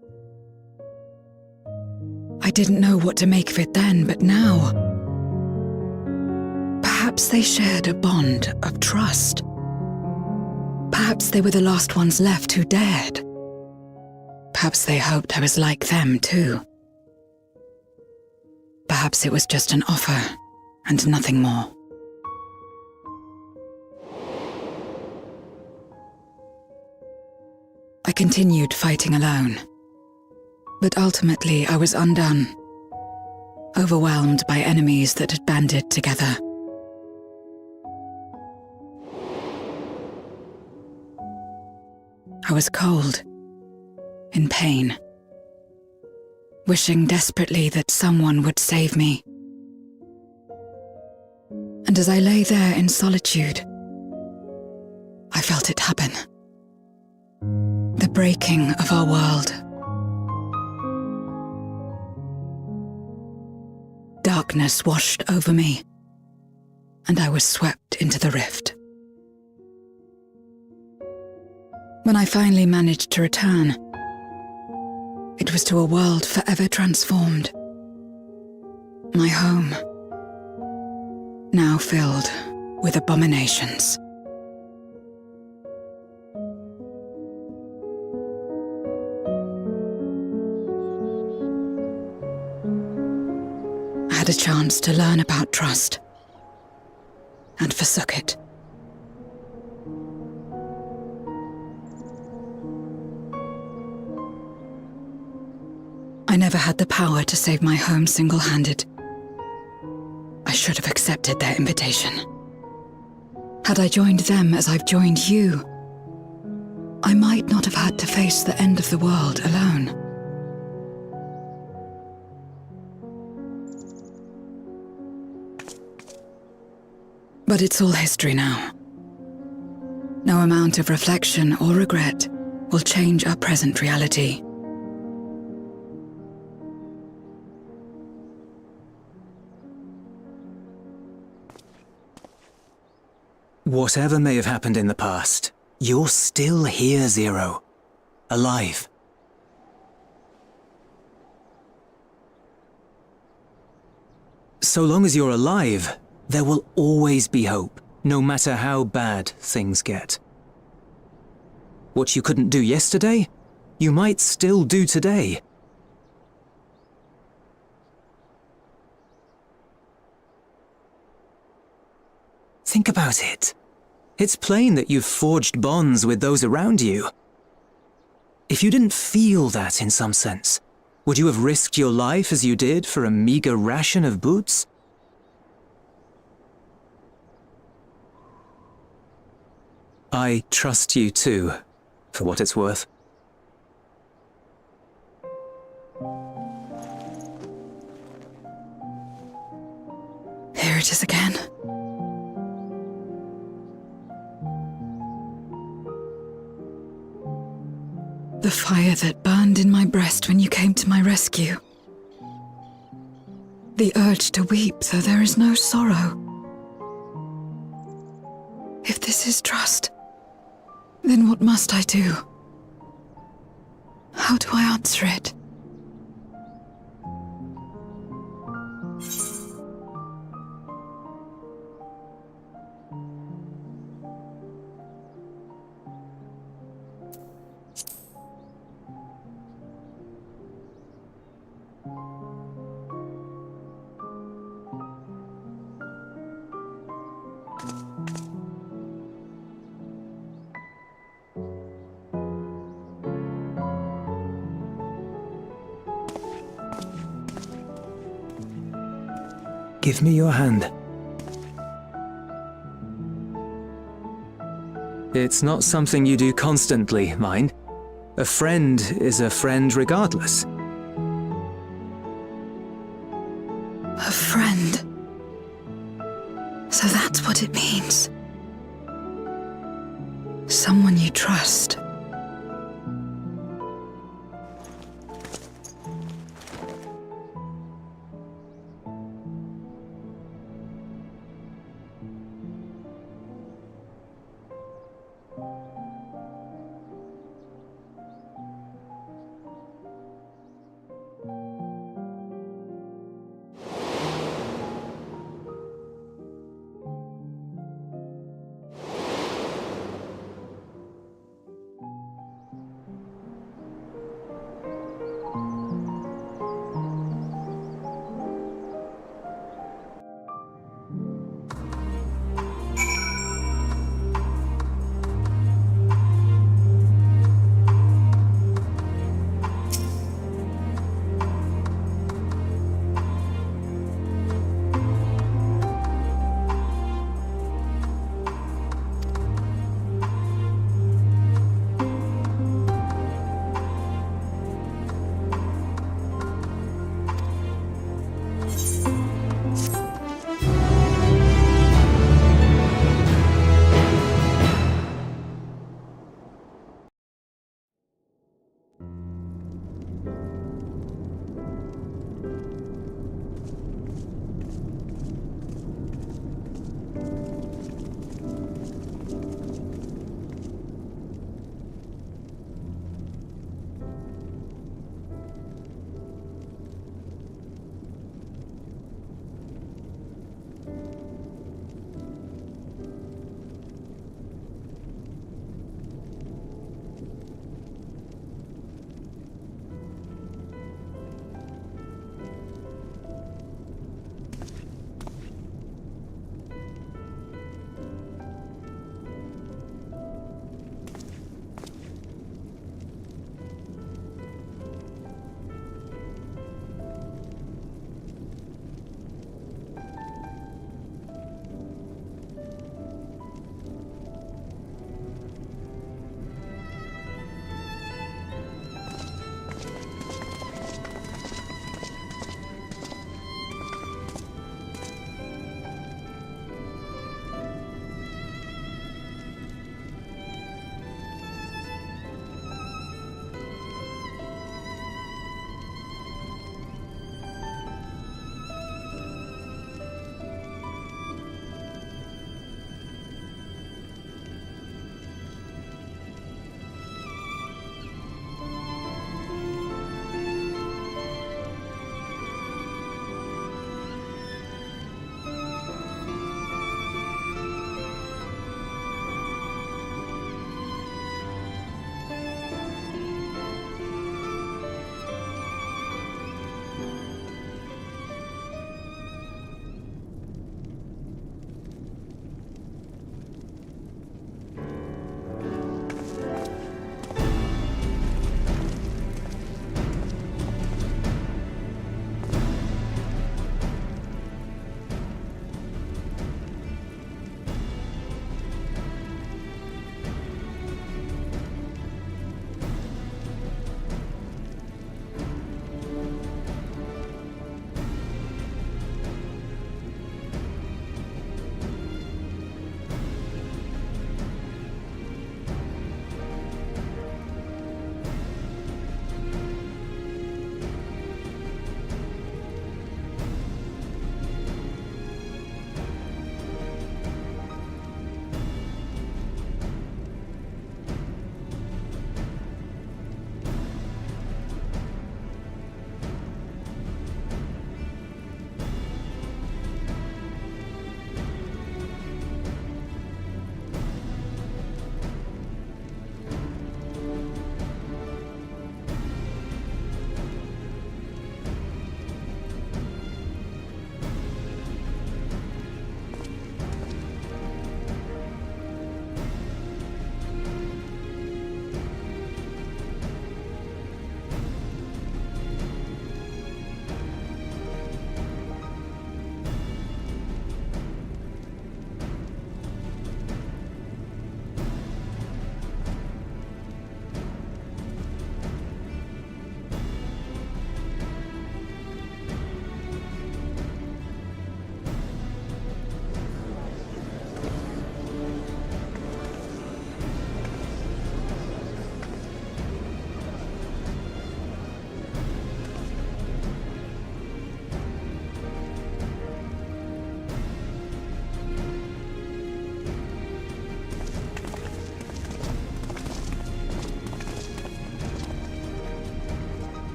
I didn't know what to make of it then, but now, perhaps they shared a bond of trust. Perhaps they were the last ones left who dared. Perhaps they hoped I was like them too. Perhaps it was just an offer and nothing more. I continued fighting alone. But ultimately I was undone, overwhelmed by enemies that had banded together. I was cold, in pain, wishing desperately that someone would save me. And as I lay there in solitude, I felt it happen. The breaking of our world. Darkness washed over me, and I was swept into the rift. When I finally managed to return, it was to a world forever transformed. My home, now filled with abominations. I had a chance to learn about trust, and forsook it. I never had the power to save my home single-handed. I should have accepted their invitation. Had I joined them as I've joined you, I might not have had to face the end of the world alone. But it's all history now. No amount of reflection or regret will change our present reality. Whatever may have happened in the past, you're still here, Zero. Alive. So long as you're alive, there will always be hope, no matter how bad things get. What you couldn't do yesterday, you might still do today. Think about it. It's plain that you've forged bonds with those around you. If you didn't feel that in some sense, would you have risked your life as you did for a meager ration of boots? I trust you too, for what it's worth. Here it is again. The fire that burned in my breast when you came to my rescue. The urge to weep, though there is no sorrow. If this is trust, then what must I do? How do I answer it? Give me your hand. It's not something you do constantly, mind. A friend is a friend regardless. A friend. So that's what it means. Someone you trust.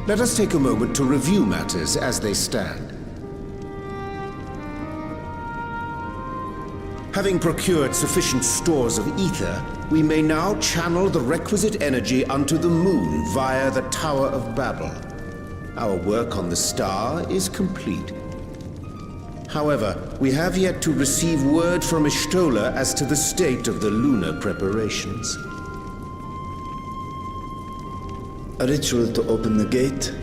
Let us take a moment to review matters as they stand. Having procured sufficient stores of ether, we may now channel the requisite energy unto the moon via the Tower of Babel. Our work on the star is complete. However, we have yet to receive word from Ishtola as to the state of the lunar preparations. A ritual to open the gate,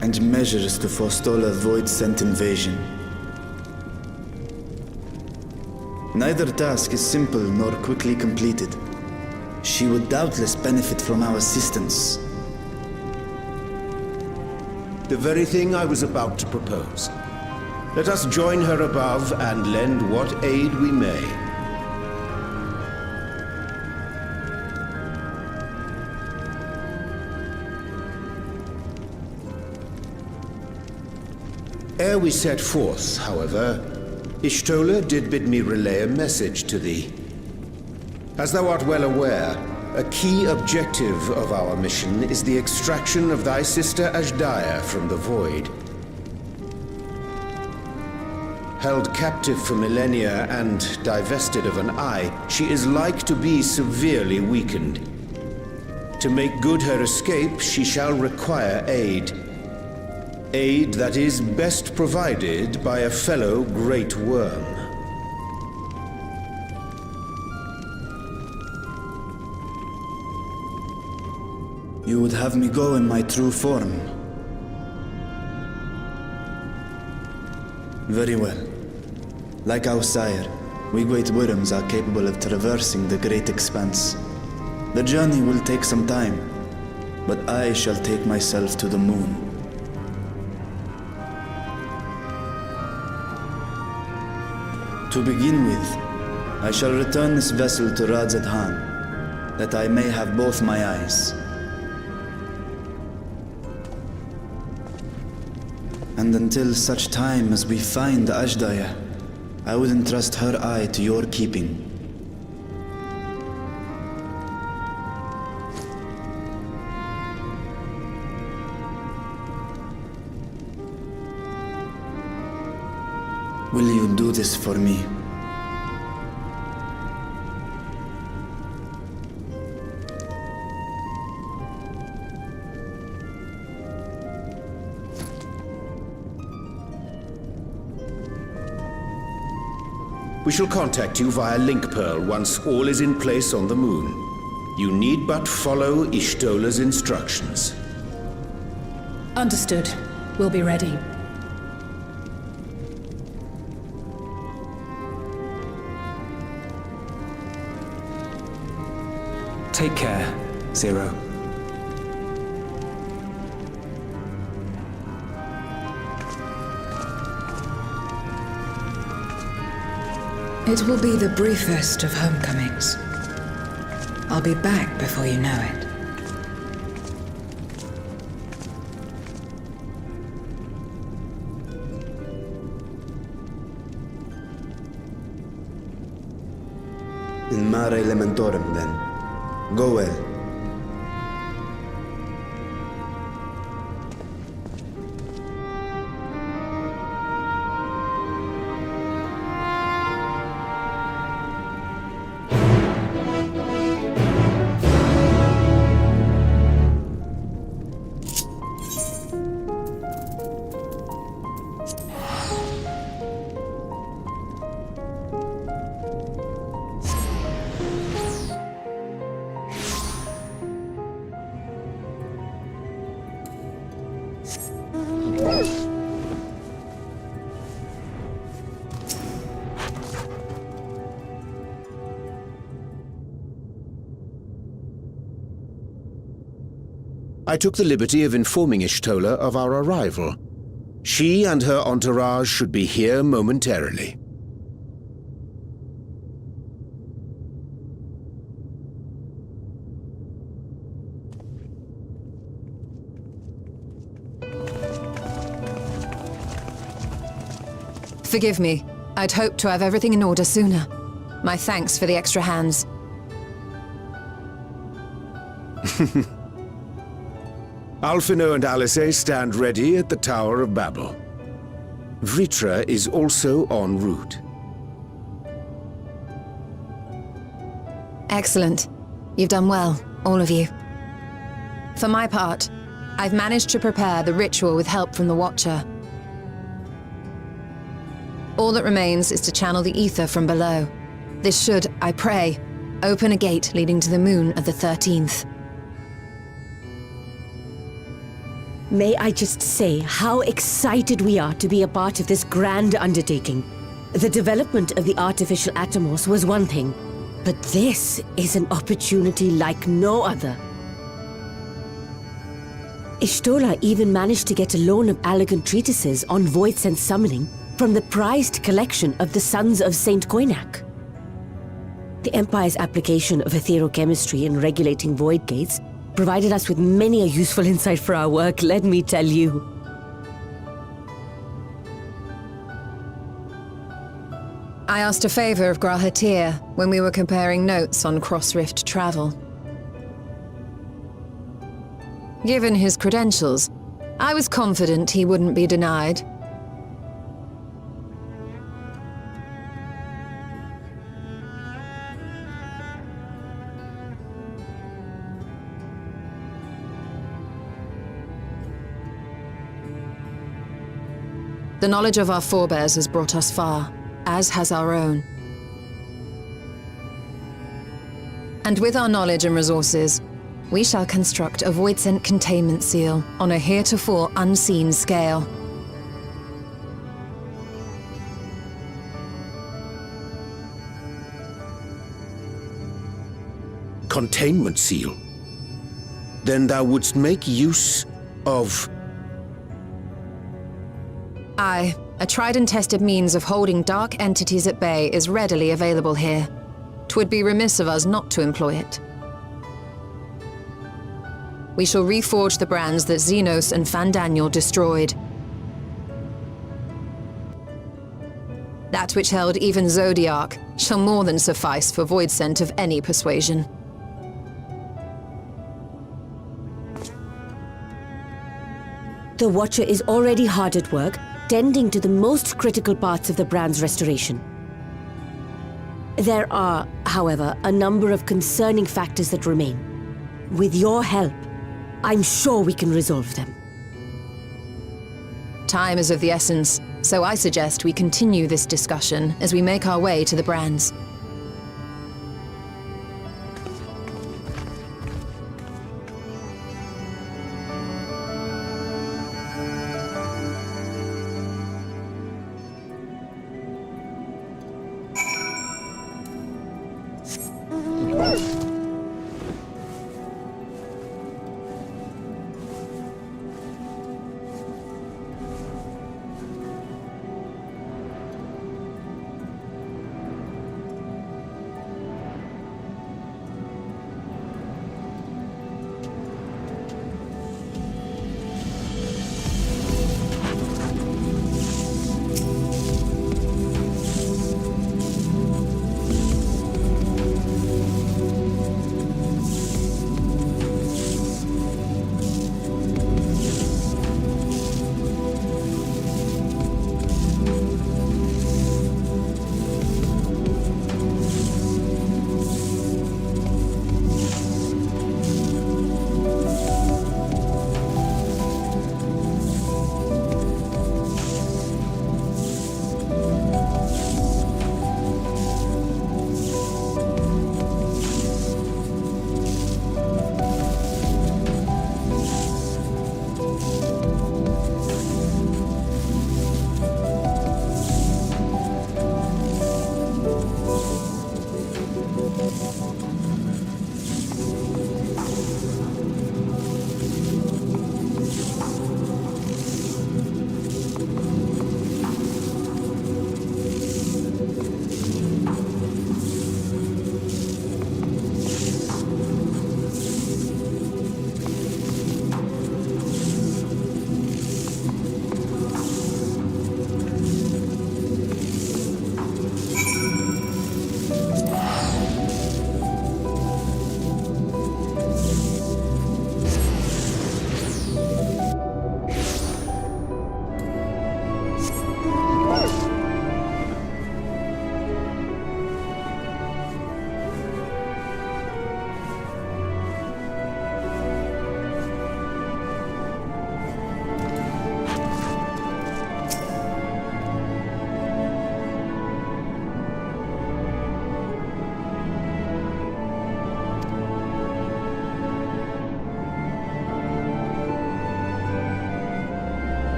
and measures to forestall a void-sent invasion. Neither task is simple nor quickly completed. She would doubtless benefit from our assistance. The very thing I was about to propose. Let us join her above and lend what aid we may. Ere we set forth, however, Ishtola did bid me relay a message to thee. As thou art well aware, a key objective of our mission is the extraction of thy sister Ashdaya from the Void. Held captive for millennia and divested of an eye, she is like to be severely weakened. To make good her escape, she shall require aid. Aid that is best provided by a fellow Great Worm. You would have me go in my true form. Very well. Like our sire, we Great Worms are capable of traversing the great expanse. The journey will take some time, but I shall take myself to the moon. To begin with, I shall return this vessel to Radzadhan, that I may have both my eyes. And until such time as we find Ashdaya, I would entrust her eye to your keeping. Will you do this for me? We shall contact you via Link Pearl once all is in place on the moon. You need but follow Ishtola's instructions. Understood. We'll be ready. Take care, Zero. It will be the briefest of homecomings. I'll be back before you know it. In mare elementorum, then. Go well. I took the liberty of informing Ishtola of our arrival. She and her entourage should be here momentarily. Forgive me. I'd hoped to have everything in order sooner. My thanks for the extra hands. Alphino and Alice stand ready at the Tower of Babel. Vritra is also en route. Excellent. You've done well, all of you. For my part, I've managed to prepare the ritual with help from the Watcher. All that remains is to channel the ether from below. This should, I pray, open a gate leading to the moon of the 13th. May I just say how excited we are to be a part of this grand undertaking. The development of the artificial Atomos was one thing, but this is an opportunity like no other. Ishtola even managed to get a loan of elegant treatises on void sense summoning from the prized collection of the Sons of Saint Koinak. The Empire's application of etherochemistry in regulating void gates provided us with many a useful insight for our work, let me tell you. I asked a favor of Grahatir when we were comparing notes on cross-rift travel. Given his credentials, I was confident he wouldn't be denied. The knowledge of our forebears has brought us far, as has our own. And with our knowledge and resources, we shall construct a void-sent containment seal on a heretofore unseen scale. Containment seal? Then thou wouldst make use of... Aye, a tried and tested means of holding dark entities at bay is readily available here. 'Twould be remiss of us not to employ it. We shall reforge the brands that Xenos and Fandaniel destroyed. That which held even Zodiac shall more than suffice for void scent of any persuasion. The Watcher is already hard at work, tending to the most critical parts of the brand's restoration. There are, however, a number of concerning factors that remain. With your help, I'm sure we can resolve them. Time is of the essence, so I suggest we continue this discussion as we make our way to the brands.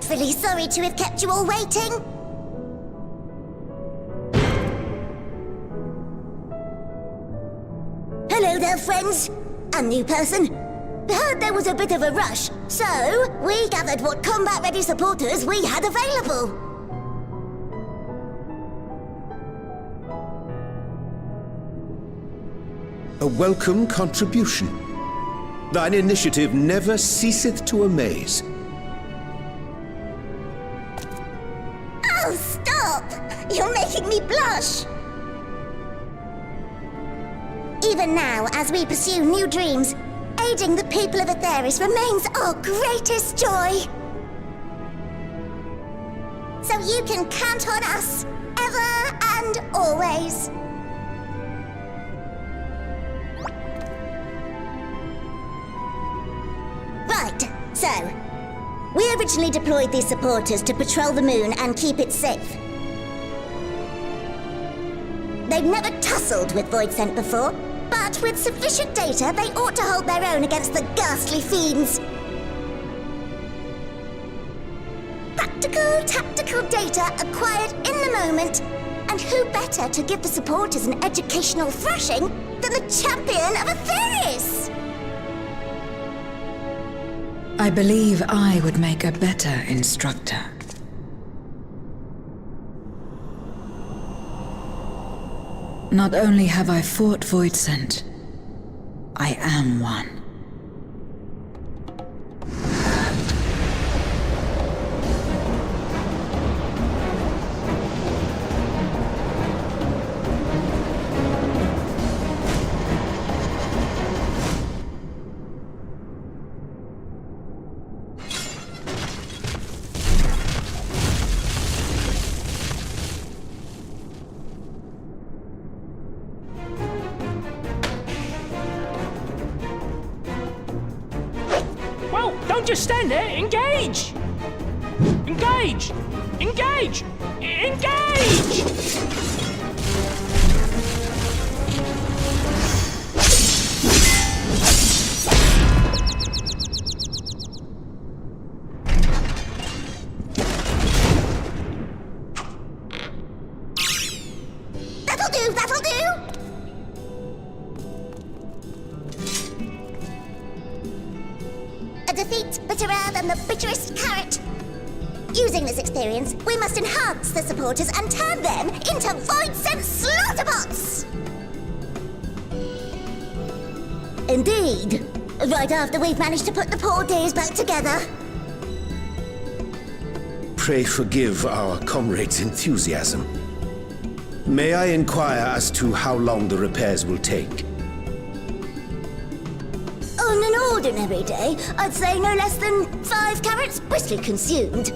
dreadfully sorry to have kept you all waiting. Hello there, friends. A new person. Heard there was a bit of a rush, so we gathered what combat-ready supporters we had available. A welcome contribution. Thine initiative never ceaseth to amaze. Oh, stop! You're making me blush! Even now, as we pursue new dreams, aiding the people of Aetheris remains our greatest joy. So you can count on us, ever and always. Right, so, we originally deployed these supporters to patrol the moon and keep it safe. They've never tussled with Voidsent before, but with sufficient data, they ought to hold their own against the ghastly fiends. Practical, tactical data acquired in the moment, and who better to give the supporters an educational thrashing than the champion of Aetheris? I believe I would make a better instructor. Not only have I fought Voidsent, I am one. Don't just stand there. Engage! Engage! Engage! Engage! That'll do, that'll do! A defeat bitterer than the bitterest carrot. Using this experience, we must enhance the supporters and turn them into Voidsent slaughterbots! Indeed. Right after we've managed to put the poor dears back together. Pray forgive our comrades' enthusiasm. May I inquire as to how long the repairs will take? On an ordinary day, I'd say no less than 5 carrots briskly consumed.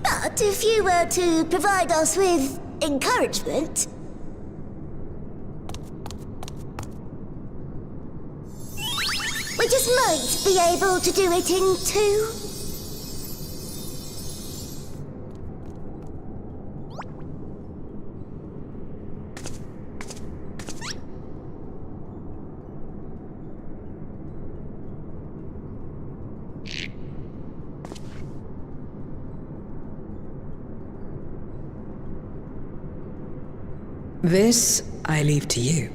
But if you were to provide us with encouragement... we just might be able to do it in 2. This I leave to you.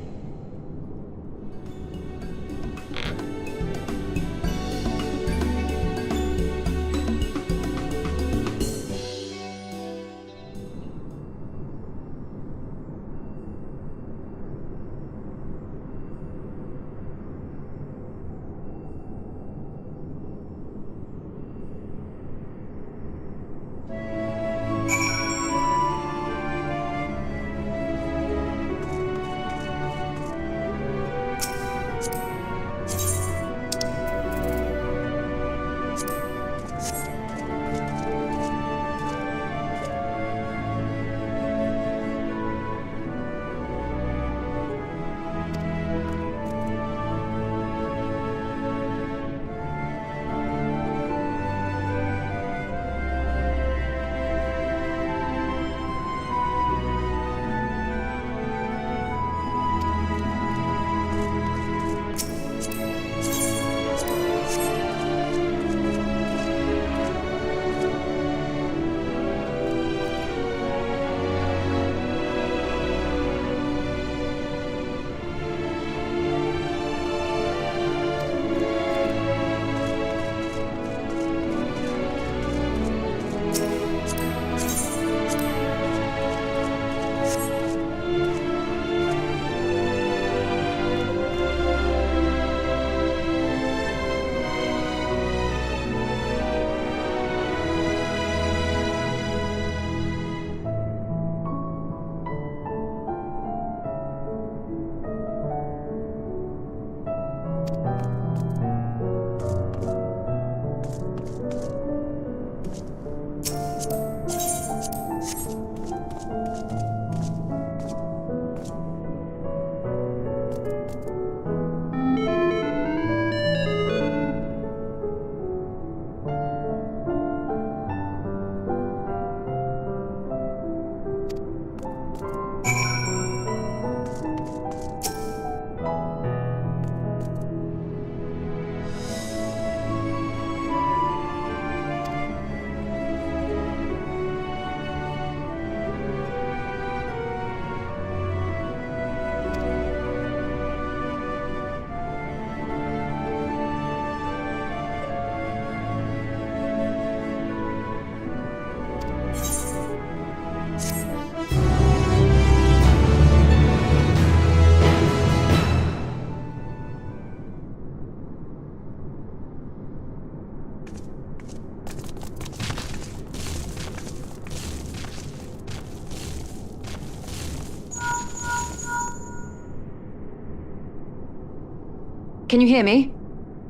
Can you hear me?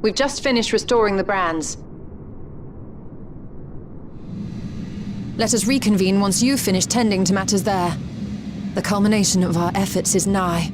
We've just finished restoring the brands. Let us reconvene once you've finished tending to matters there. The culmination of our efforts is nigh.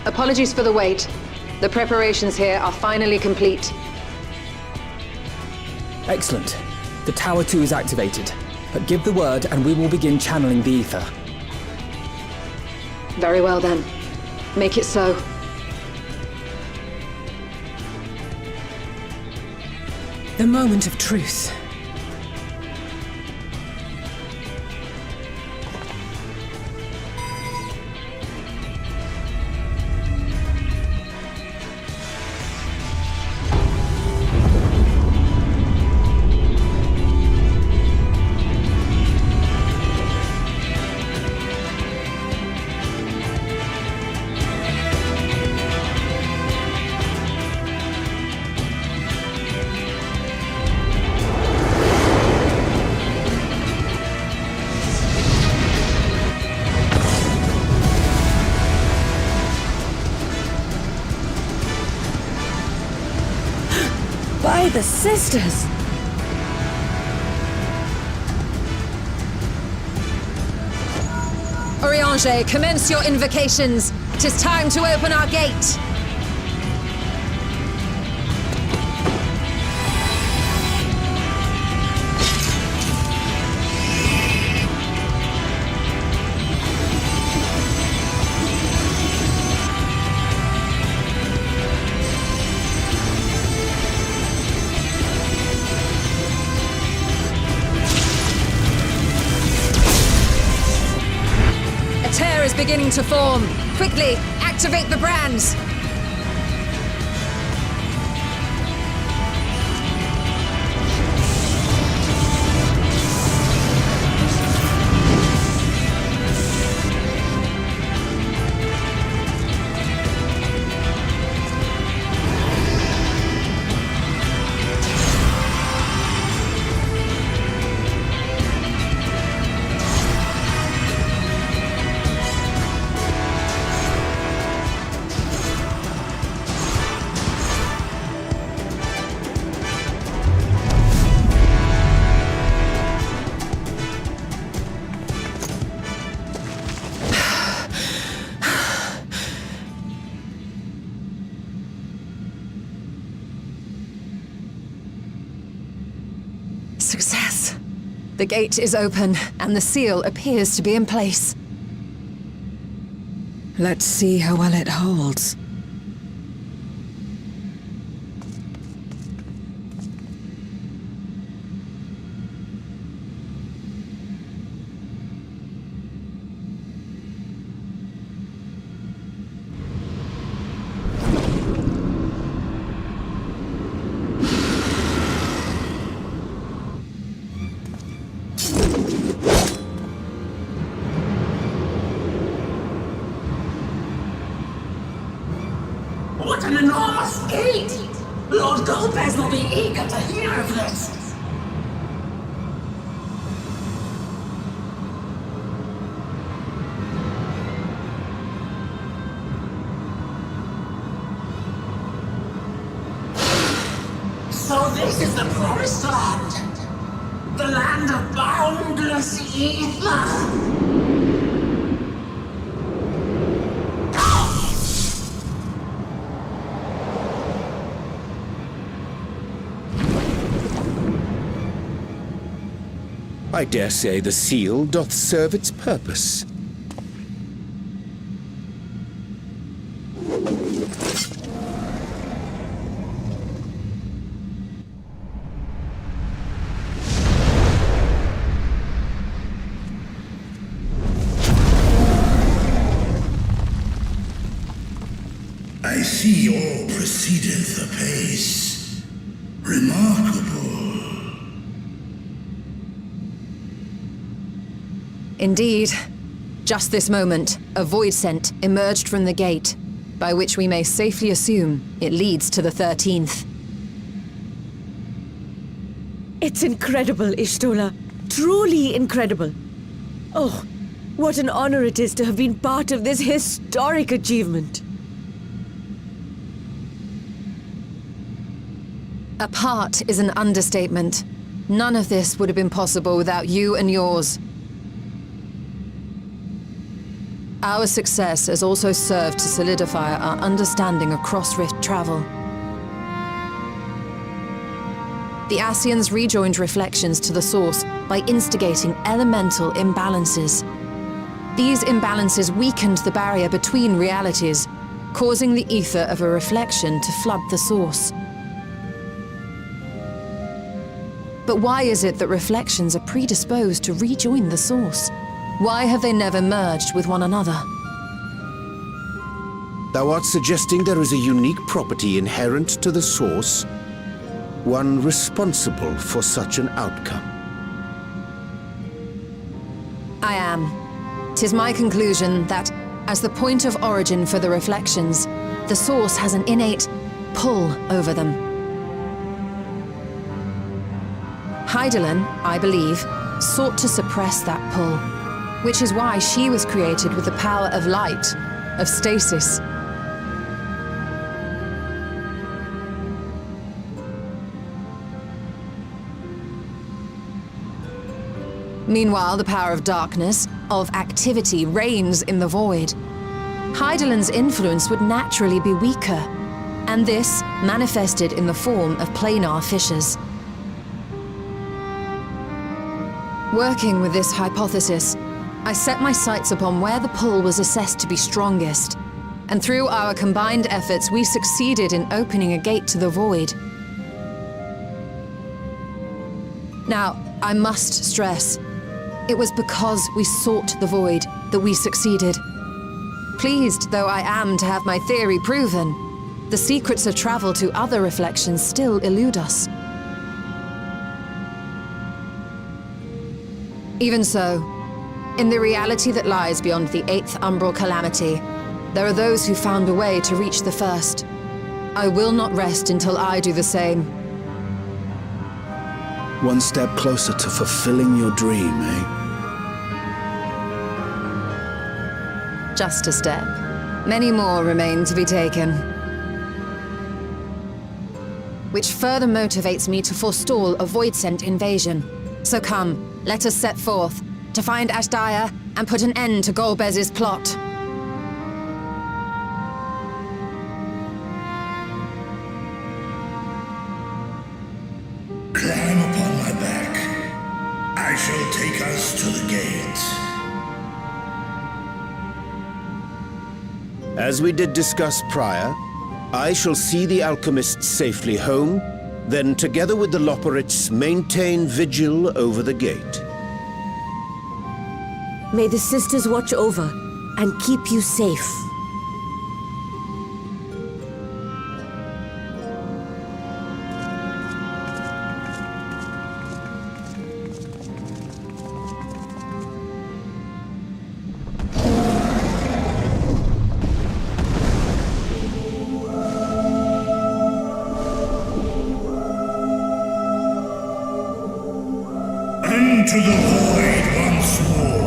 Apologies for the wait. The preparations here are finally complete. Excellent. The Tower 2 is activated. But give the word and we will begin channeling the ether. Very well then. Make it so. The moment of truth. By the sisters! Oriange, commence your invocations. 'Tis time to open our gate. Beginning to form. Quickly, activate the brands. The gate is open, and the seal appears to be in place. Let's see how well it holds. What an enormous gate! Lord Golbez will be eager to hear of this. So this is the promised land. The land of boundless ether. I dare say the seal doth serve its purpose. I see all proceedeth apace. Remarkable. Indeed. Just this moment, a void scent emerged from the gate, by which we may safely assume it leads to the 13th. It's incredible, Ishtola. Truly incredible. Oh, what an honor it is to have been part of this historic achievement. A part is an understatement. None of this would have been possible without you and yours. Our success has also served to solidify our understanding of cross-rift travel. The Ascians rejoined reflections to the source by instigating elemental imbalances. These imbalances weakened the barrier between realities, causing the ether of a reflection to flood the source. But why is it that reflections are predisposed to rejoin the source? Why have they never merged with one another? Thou art suggesting there is a unique property inherent to the source, one responsible for such an outcome. I am. 'Tis my conclusion that, as the point of origin for the reflections, the source has an innate pull over them. Hydaelyn, I believe, sought to suppress that pull, which is why she was created with the power of light, of stasis. Meanwhile, the power of darkness, of activity, reigns in the void. Hydaelyn's influence would naturally be weaker, and this manifested in the form of planar fissures. Working with this hypothesis, I set my sights upon where the pull was assessed to be strongest, and through our combined efforts, we succeeded in opening a gate to the void. Now, I must stress, it was because we sought the void that we succeeded. Pleased though I am to have my theory proven, the secrets of travel to other reflections still elude us. Even so, in the reality that lies beyond the 8th umbral calamity, there are those who found a way to reach the first. I will not rest until I do the same. One step closer to fulfilling your dream, eh? Just a step. Many more remain to be taken. Which further motivates me to forestall a void-sent invasion. So come, let us set forth, to find Ashdaya and put an end to Golbez's plot. Climb upon my back. I shall As we did discuss prior, I shall see the alchemists safely home, then together with the Loporrits maintain vigil over the gate. May the sisters watch over and keep you safe. Into the void once more.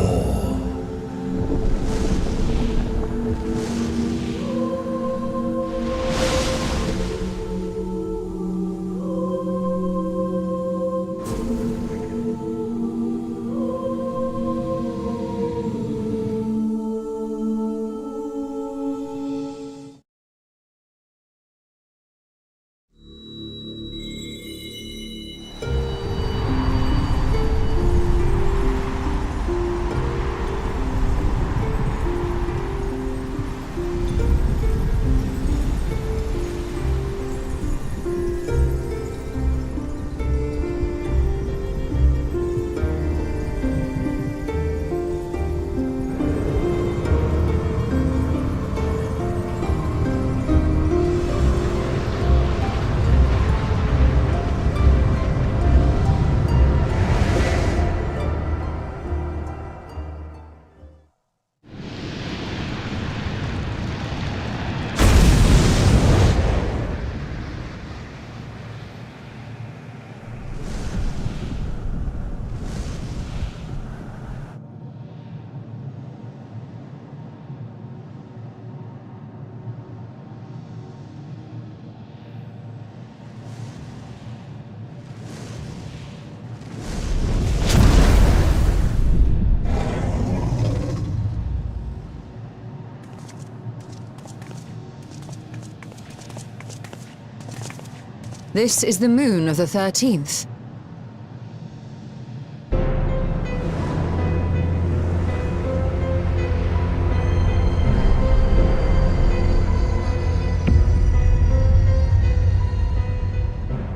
This is the moon of the 13th.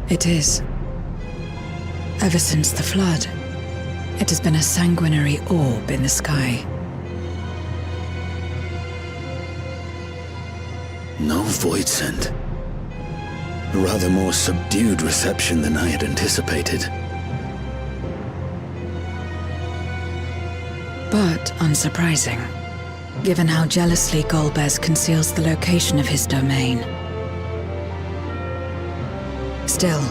It is. Ever since the flood, it has been a sanguinary orb in the sky. No void scent. A rather more subdued reception than I had anticipated. But unsurprising, given how jealously Golbez conceals the location of his domain. Still,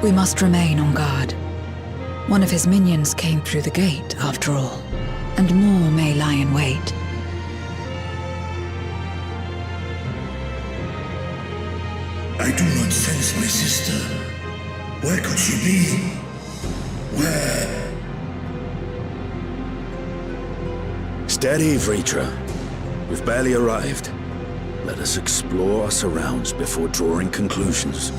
we must remain on guard. One of his minions came through the gate, after all, and more may lie in wait. I do not sense my sister. Where could she be? Where? Steady, Vritra. We've barely arrived. Let us explore our surrounds before drawing conclusions.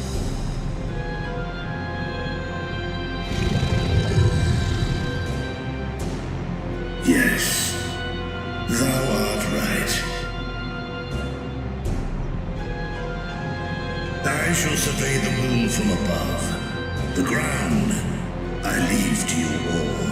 Yes, thou art right. I shall survey the moon from above. The ground I leave to you all.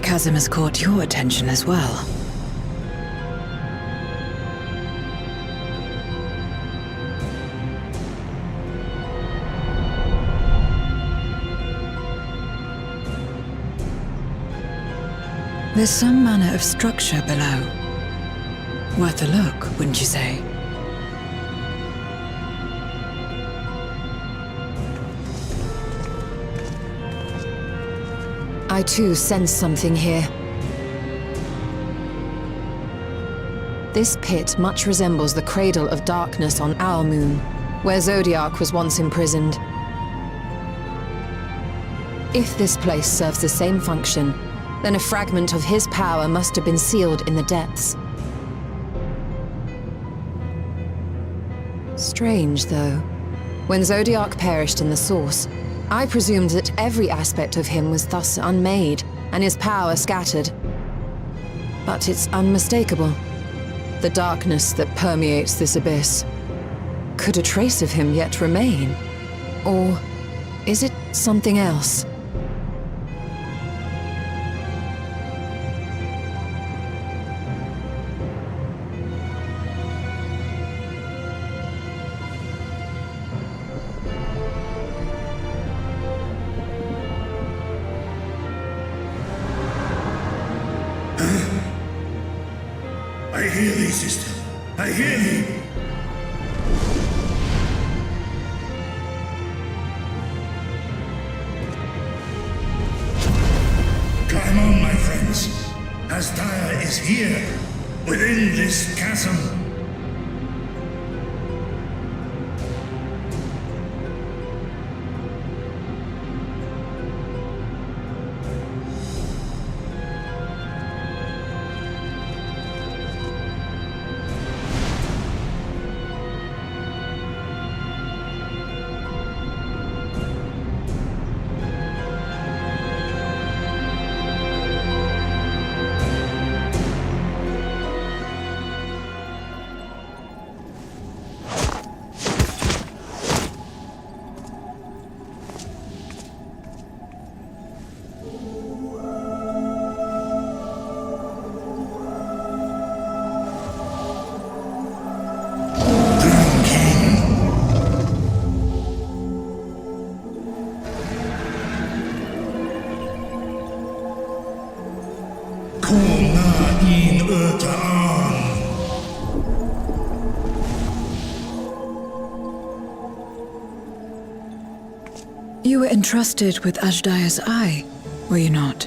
chasm has caught your attention as well. There's some manner of structure below. Worth a look, wouldn't you say? I too sense something here. This pit much resembles the Cradle of Darkness on our moon, where Zodiac was once imprisoned. If this place serves the same function, then a fragment of his power must have been sealed in the depths. Strange, though. When Zodiac perished in the Source, I presumed that every aspect of him was thus unmade, and his power scattered. But it's unmistakable. The darkness that permeates this abyss. Could a trace of him yet remain? Or is it something else? I hear thee, sister. I hear thee. Climb on, my friends. Asdaya is here, within this chasm. You were entrusted with Ajdaya's eye, were you not?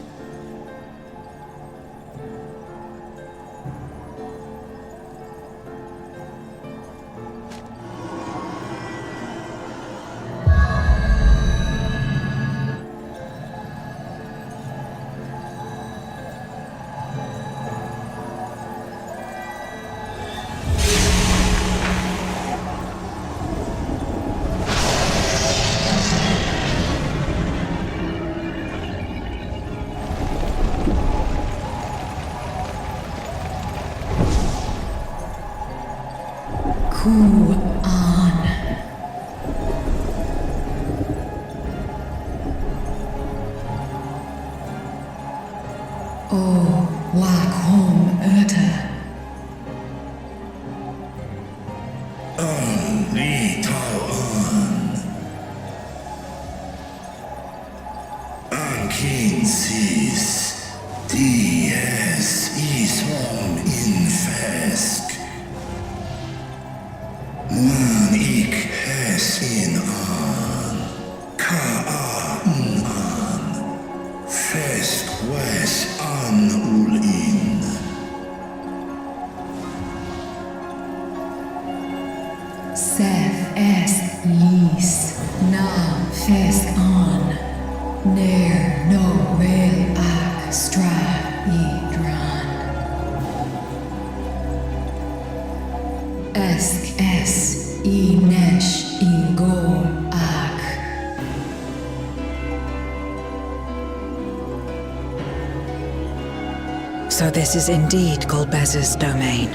So this is indeed Golbez's domain.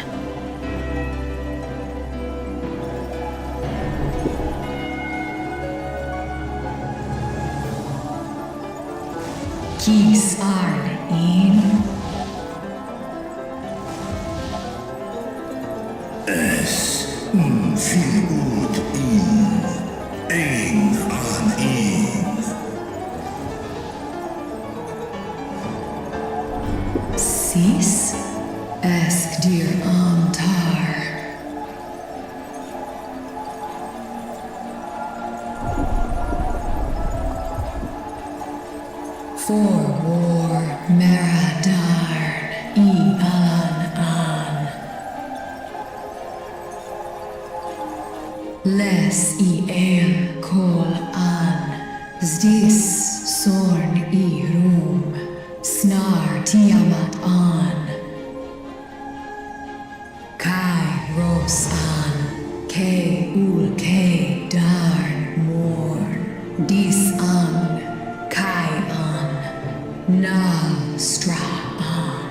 Kis arn in Es fil ud in. Ein an in. Sis? Esk dir antar. For war Meradarn I an an. Les I el kol an. Zdis sorn I rum. Snar tiamat an. Kai ros an. Ke ul ke darn morn. Dis an. Kai an. Nal stra an.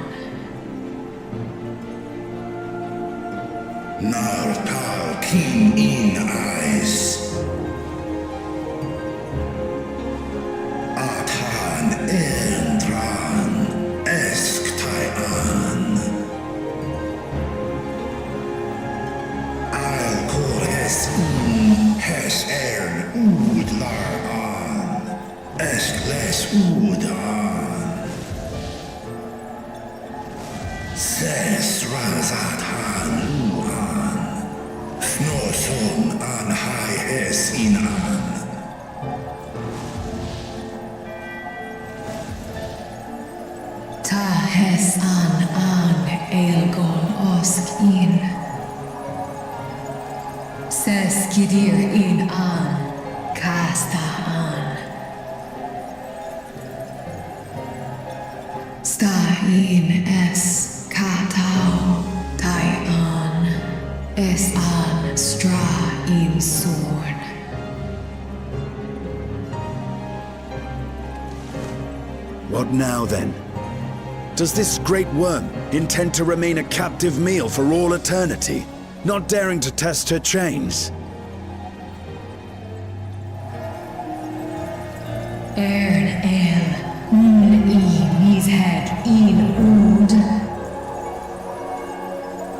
Nar tal kin in eyes. Atan endran. Esk tai an. I'll call es hes ud lar an. Esk les ud an. Ses razat han u an. Snoson an hai es in an. Ta hes an elgon osk in. Ses kidir in an. Kasta an. Sta in es katao. Tai an. Es an stra in sorn. What now, then? Does this great worm intend to remain a captive meal for all eternity, not daring to test her chains? Ern el. I mished in ud.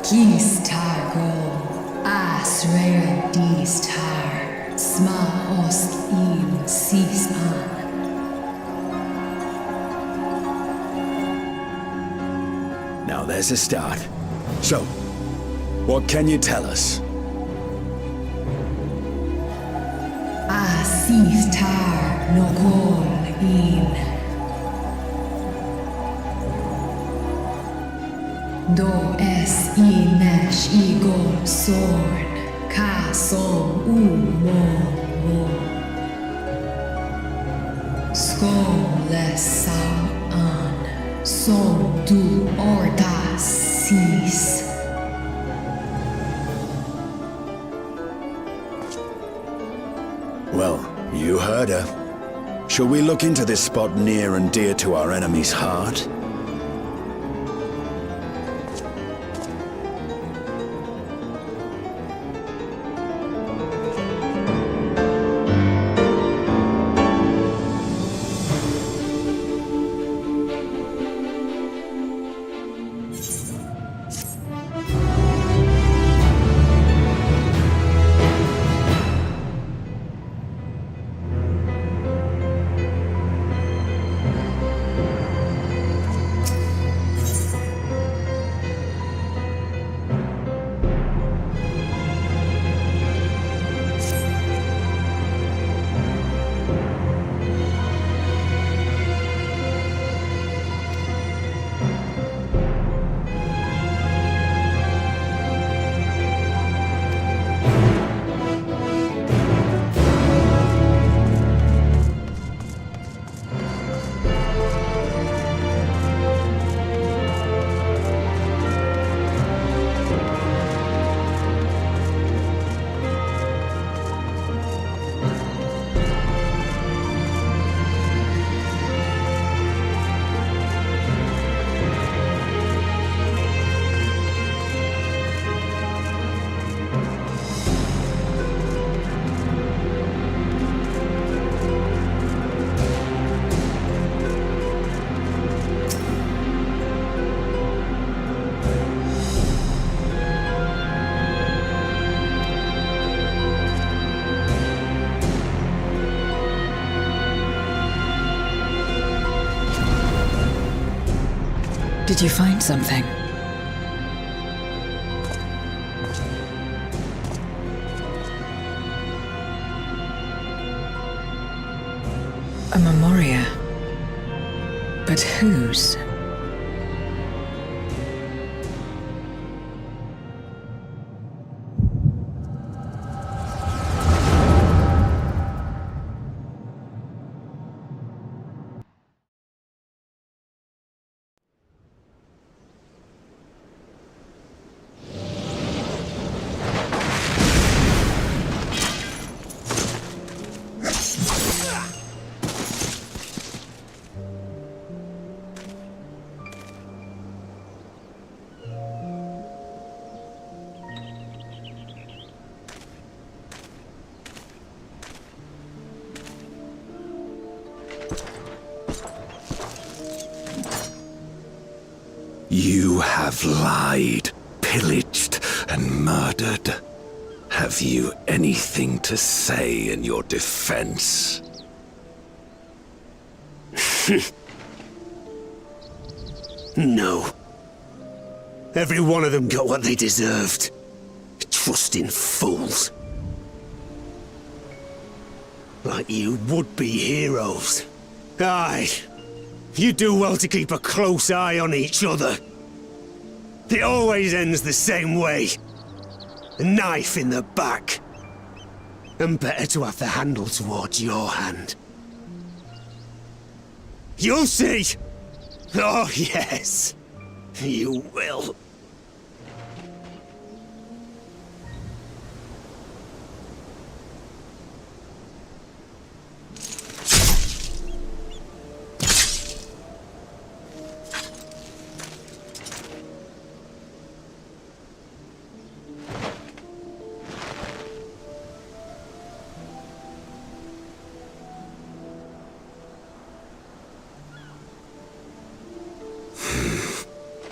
Kis targol. As rare dis tar. Sma osk in sis an. Now there's a start. So, what can you tell us? Asif tar no kol in. Do es I mesh I gol sorn. Ka som mo. Skol les sau an. Som du ordas sis. Well, you heard her. Shall we look into this spot near and dear to our enemy's heart? Did you find something? A memoria. But whose? You have lied, pillaged, and murdered. Have you anything to say in your defense? No. Every one of them got what they deserved. Trusting fools. Like you would-be heroes. Aye. You do well to keep a close eye on each other. It always ends the same way. A knife in the back. And better to have the handle towards your hand. You'll see! Oh, yes. You will.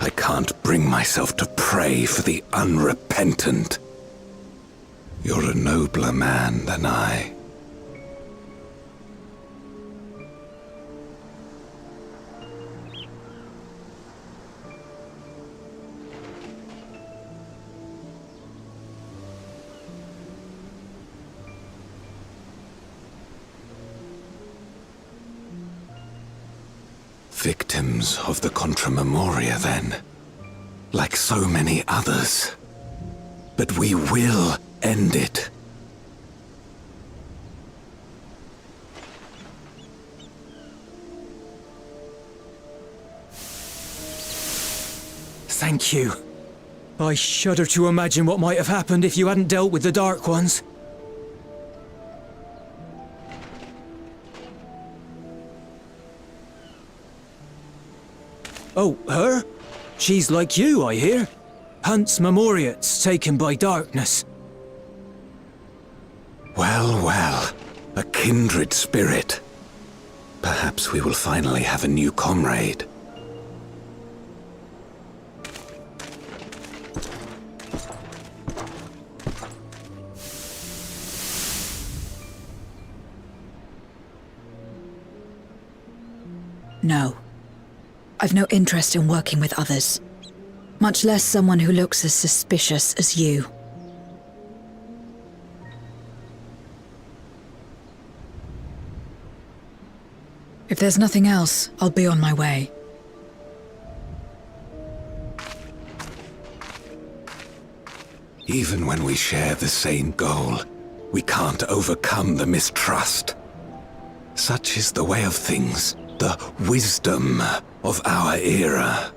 I can't bring myself to pray for the unrepentant. You're a nobler man than I. Victims of the Contra Memoria, then. Like so many others. But we will end it. Thank you. I shudder to imagine what might have happened if you hadn't dealt with the Dark Ones. Oh, her? She's like you, I hear. Hunts Memoriats taken by darkness. Well, well. A kindred spirit. Perhaps we will finally have a new comrade. No. I've no interest in working with others. Much less someone who looks as suspicious as you. If there's nothing else, I'll be on my way. Even when we share the same goal, we can't overcome the mistrust. Such is the way of things, the wisdom of our era.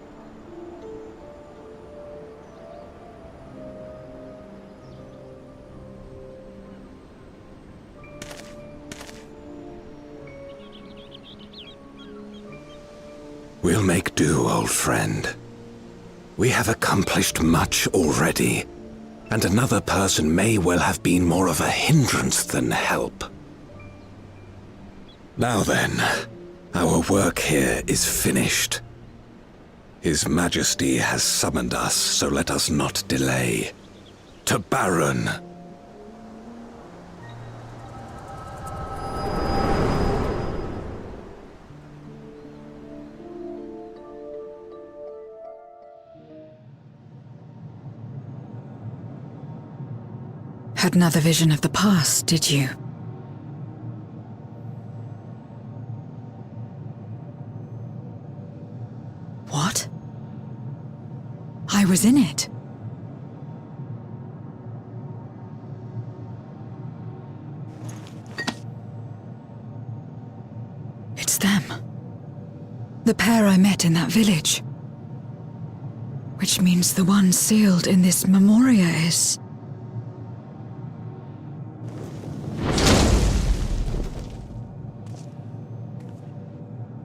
We'll make do, old friend. We have accomplished much already, and another person may well have been more of a hindrance than help. Now then, our work here is finished. His Majesty has summoned us, so let us not delay. To Baron! Had another vision of the past, did you? What? I was in it. It's them. The pair I met in that village. Which means the one sealed in this memoria is...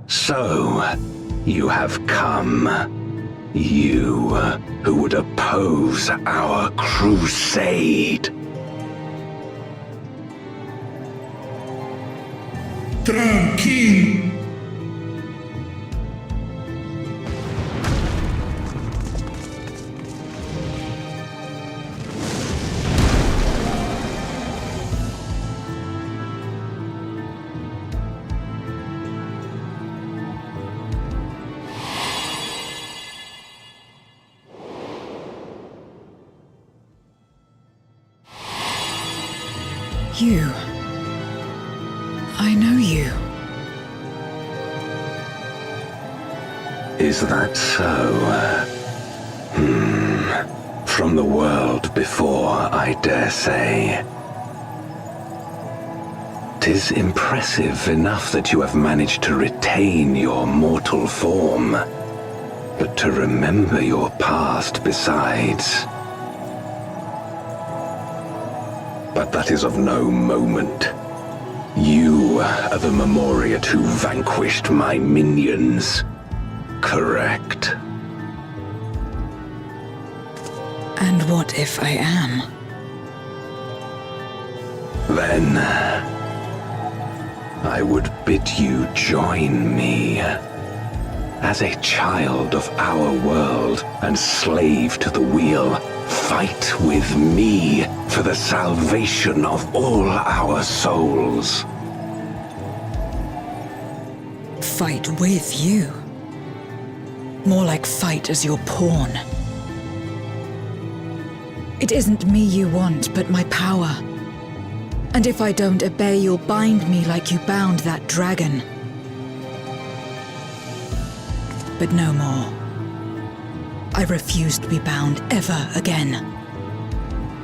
So, you have come. You, who would oppose our crusade. Tranquilo. You. I know you. Is that so? From the world before, I dare say. 'Tis impressive enough that you have managed to retain your mortal form, but to remember your past besides. But that is of no moment. You are the Memoriat who vanquished my minions, correct? And what if I am? Then I would bid you join me. As a child of our world and slave to the wheel, fight with me for the salvation of all our souls. Fight with you? More like fight as your pawn. It isn't me you want, but my power. And if I don't obey, you'll bind me like you bound that dragon. But no more. I refuse to be bound ever again.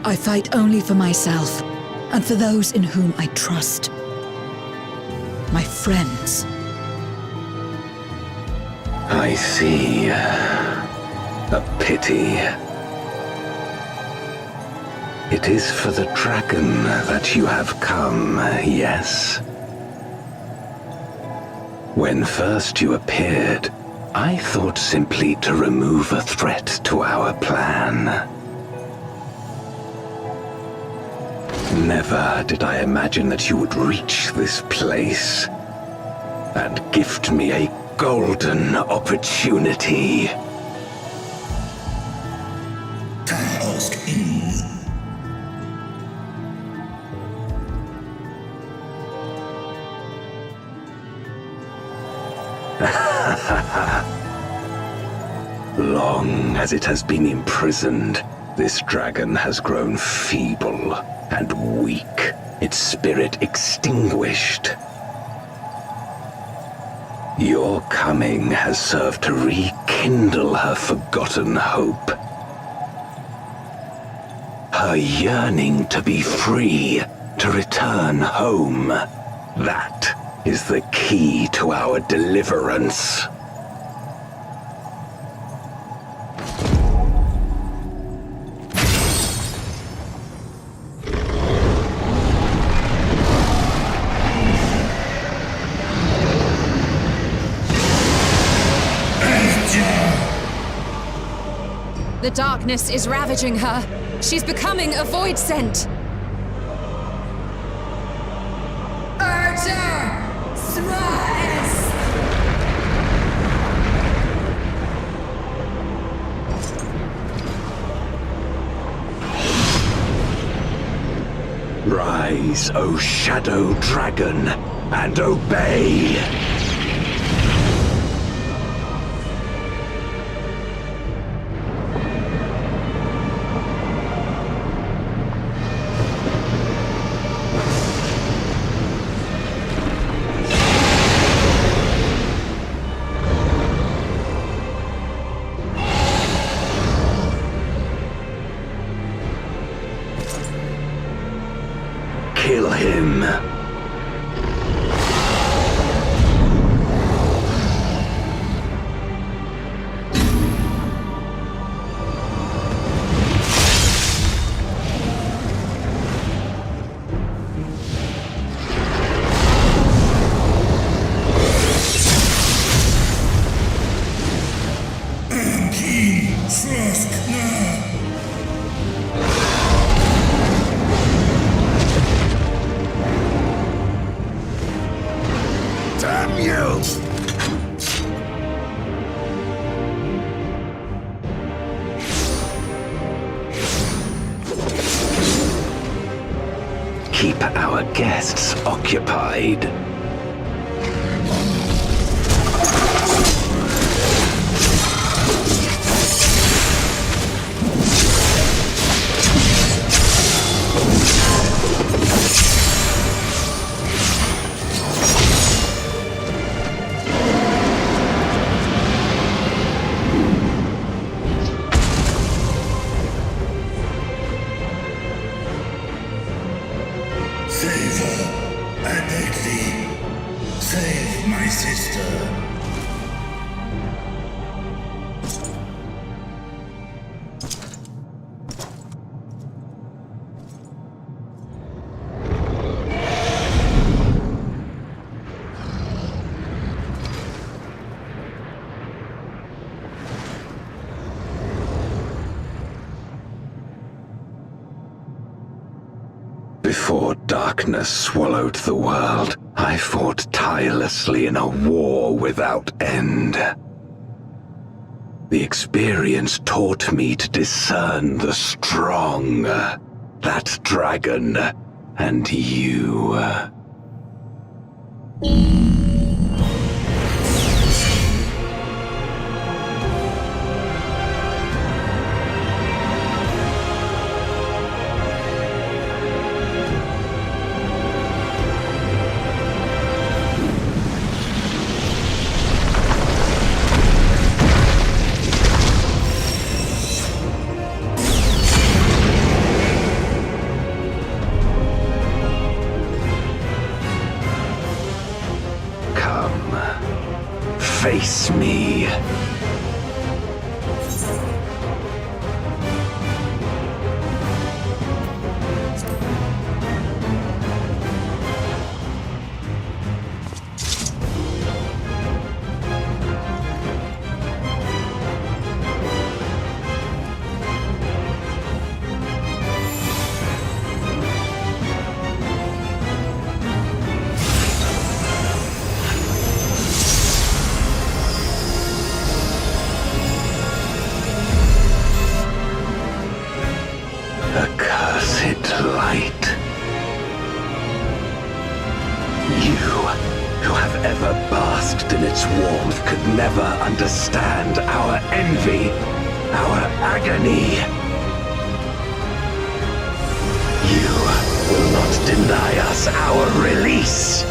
I fight only for myself, and for those in whom I trust. My friends. I see. A pity. It is for the dragon that you have come, yes? When first you appeared, I thought simply to remove a threat to our plan. Never did I imagine that you would reach this place and gift me a golden opportunity. Long as it has been imprisoned, this dragon has grown feeble and weak, its spirit extinguished. Your coming has served to rekindle her forgotten hope. Her yearning to be free, to return home. That is the key to our deliverance. The darkness is ravaging her. She's becoming a void scent. Archer! Smash! Rise, O Shadow Dragon, and obey! him. Damn you! Keep our guests occupied. Save her, I beg thee. Save my sister. Before darkness swallowed the world, I fought tirelessly in a war without end. The experience taught me to discern the strong, that dragon, and you. Face me. Accursed light. You, who have ever basked in its warmth, could never understand our envy, our agony. You will not deny us our release.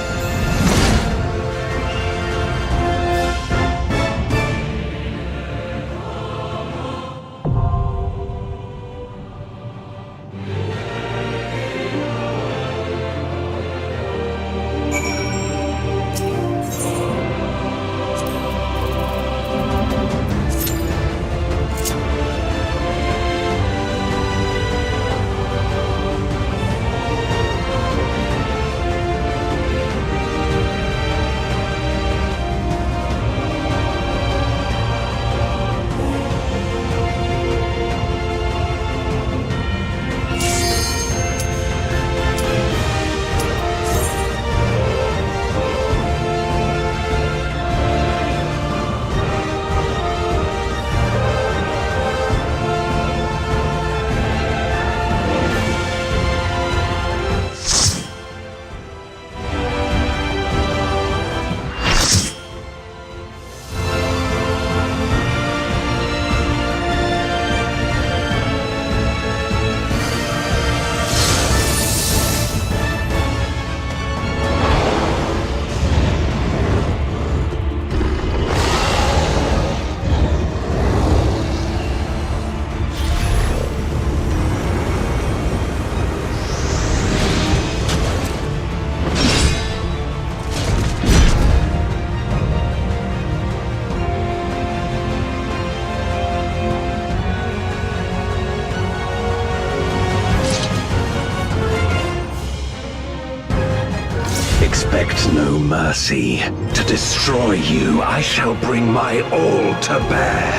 no mercy. To destroy you, I shall bring my all to bear.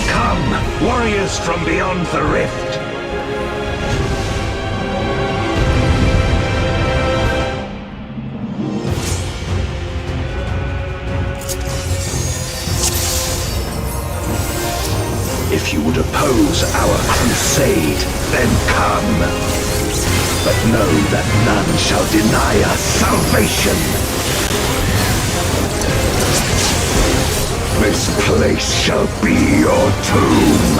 Come, warriors from beyond the rift. If you would oppose our crusade, then come. But know that none shall deny us salvation. This place shall be your tomb.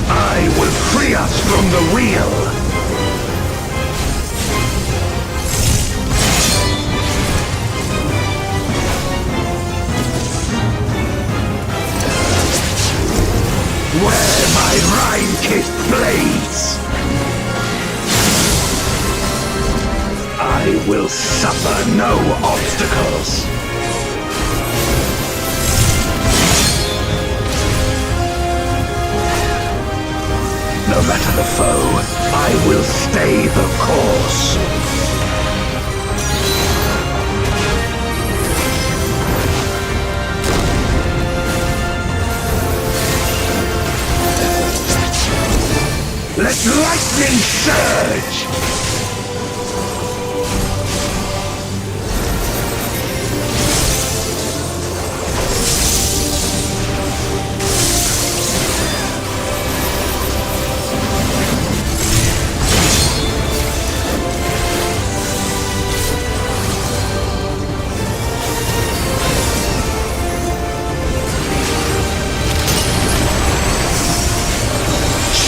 I will free us from the wheel. Where my rime-kissed blades, I will suffer no obstacles. No matter the foe, I will stay the course. Let lightning surge!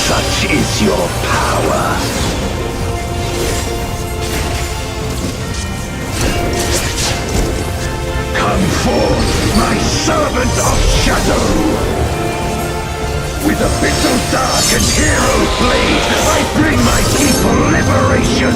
Such is your power. Come forth, my servant of shadow! With a bitter dark and hero's blade, I bring my people liberation!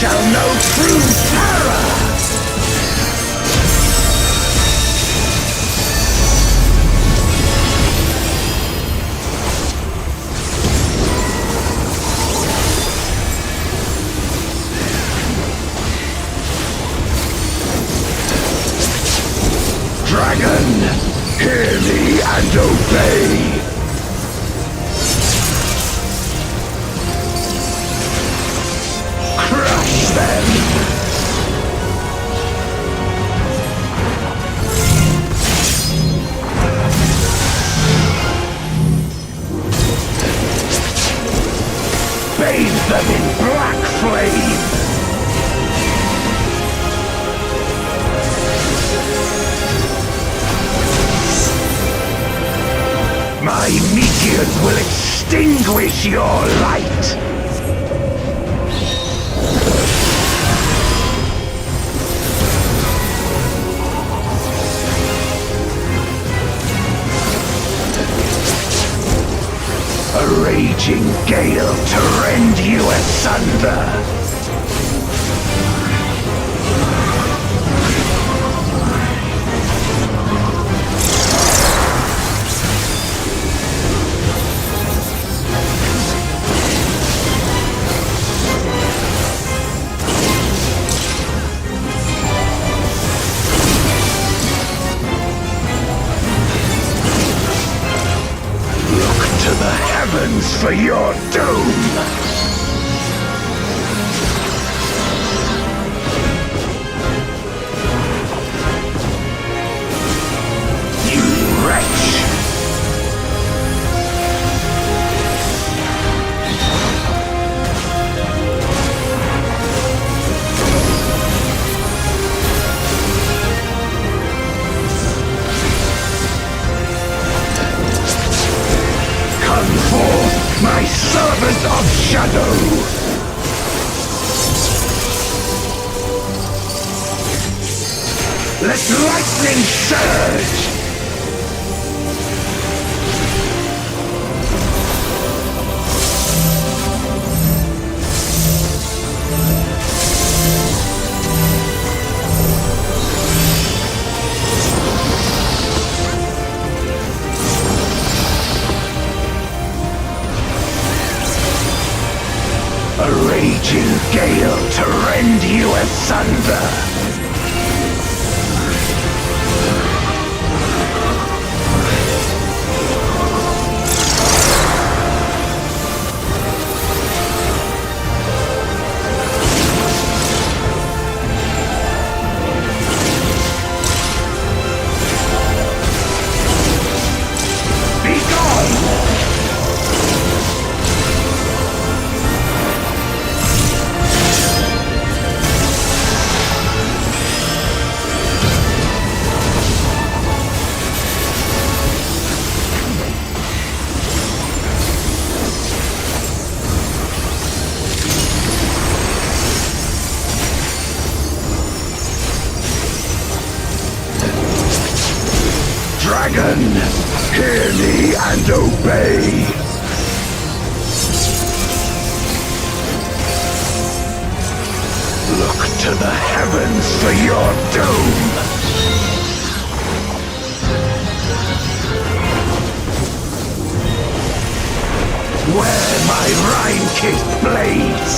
Shall know true terror! Dragon, hear me and obey! Crush them! Bathe them in black flame! My meteors will extinguish your light! A raging gale to rend you asunder! To the heavens for your doom! You wretch! Come forth, my servant of shadow! Let lightning surge! dragon! Hear me and obey! Look to the heavens for your doom! Where my Rhine-kissed blades!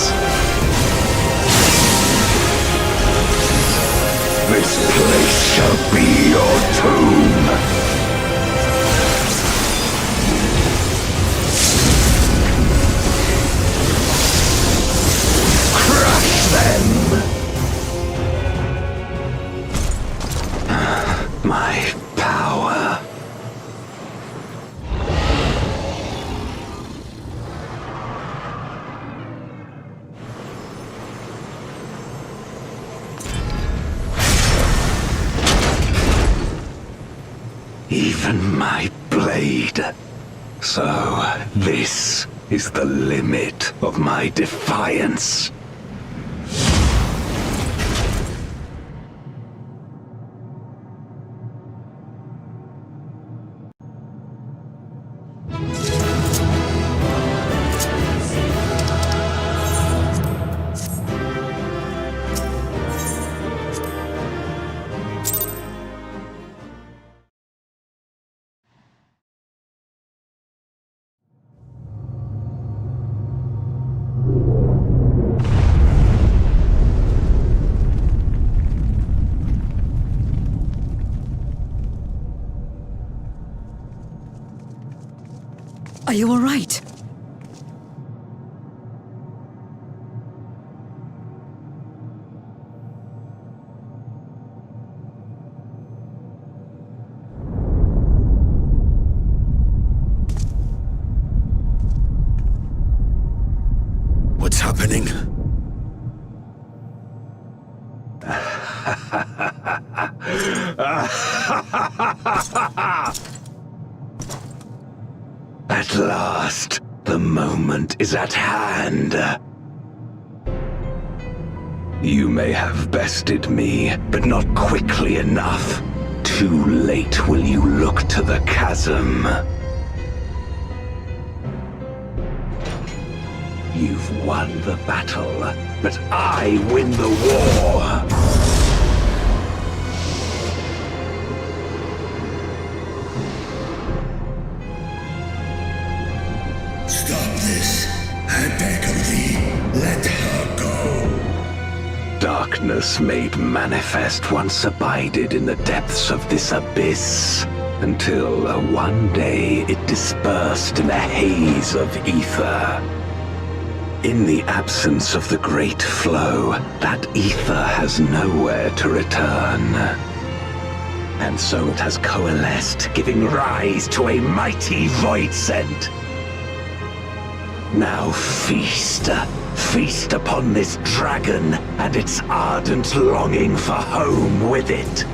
This place shall be your tomb! Crush them! My power. Even my blade. So, this is the limit of my defiance. Are you all right? What's happening? At last, the moment is at hand. You may have bested me, but not quickly enough. Too late will you look to the chasm. You've won the battle, but I win the war! Stop this! I beg of thee, let her go! Darkness made manifest once abided in the depths of this abyss, until one day it dispersed in a haze of ether. In the absence of the great flow, that ether has nowhere to return. And so it has coalesced, giving rise to a mighty voidsent. Now feast, feast upon this dragon and its ardent longing for home with it.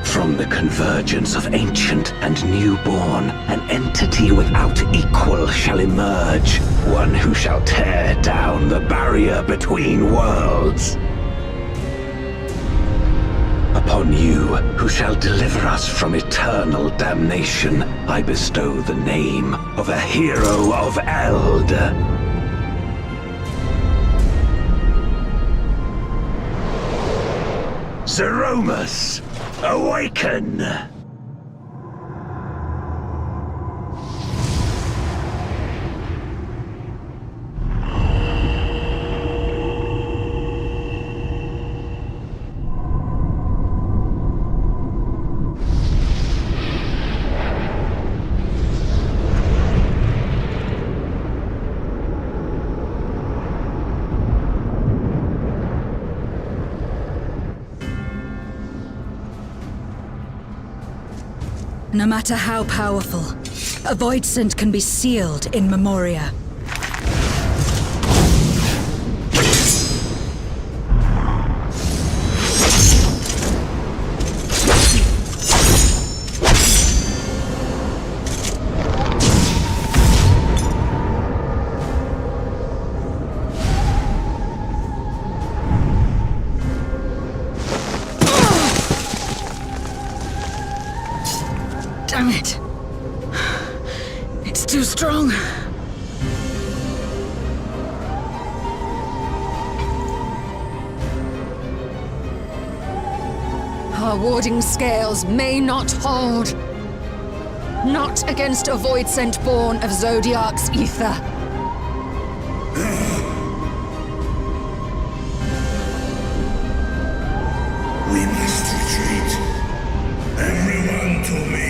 From the convergence of ancient and newborn, an entity without equal shall emerge, one who shall tear down the barrier between worlds. Upon you, who shall deliver us from eternal damnation, I bestow the name of a hero of Eld. Zeromus! Awaken! No matter how powerful, a voidsent can be sealed in Memoria. strong. Our warding scales may not hold. Not against a void sent born of Zodiac's ether. We must retreat. Everyone to me.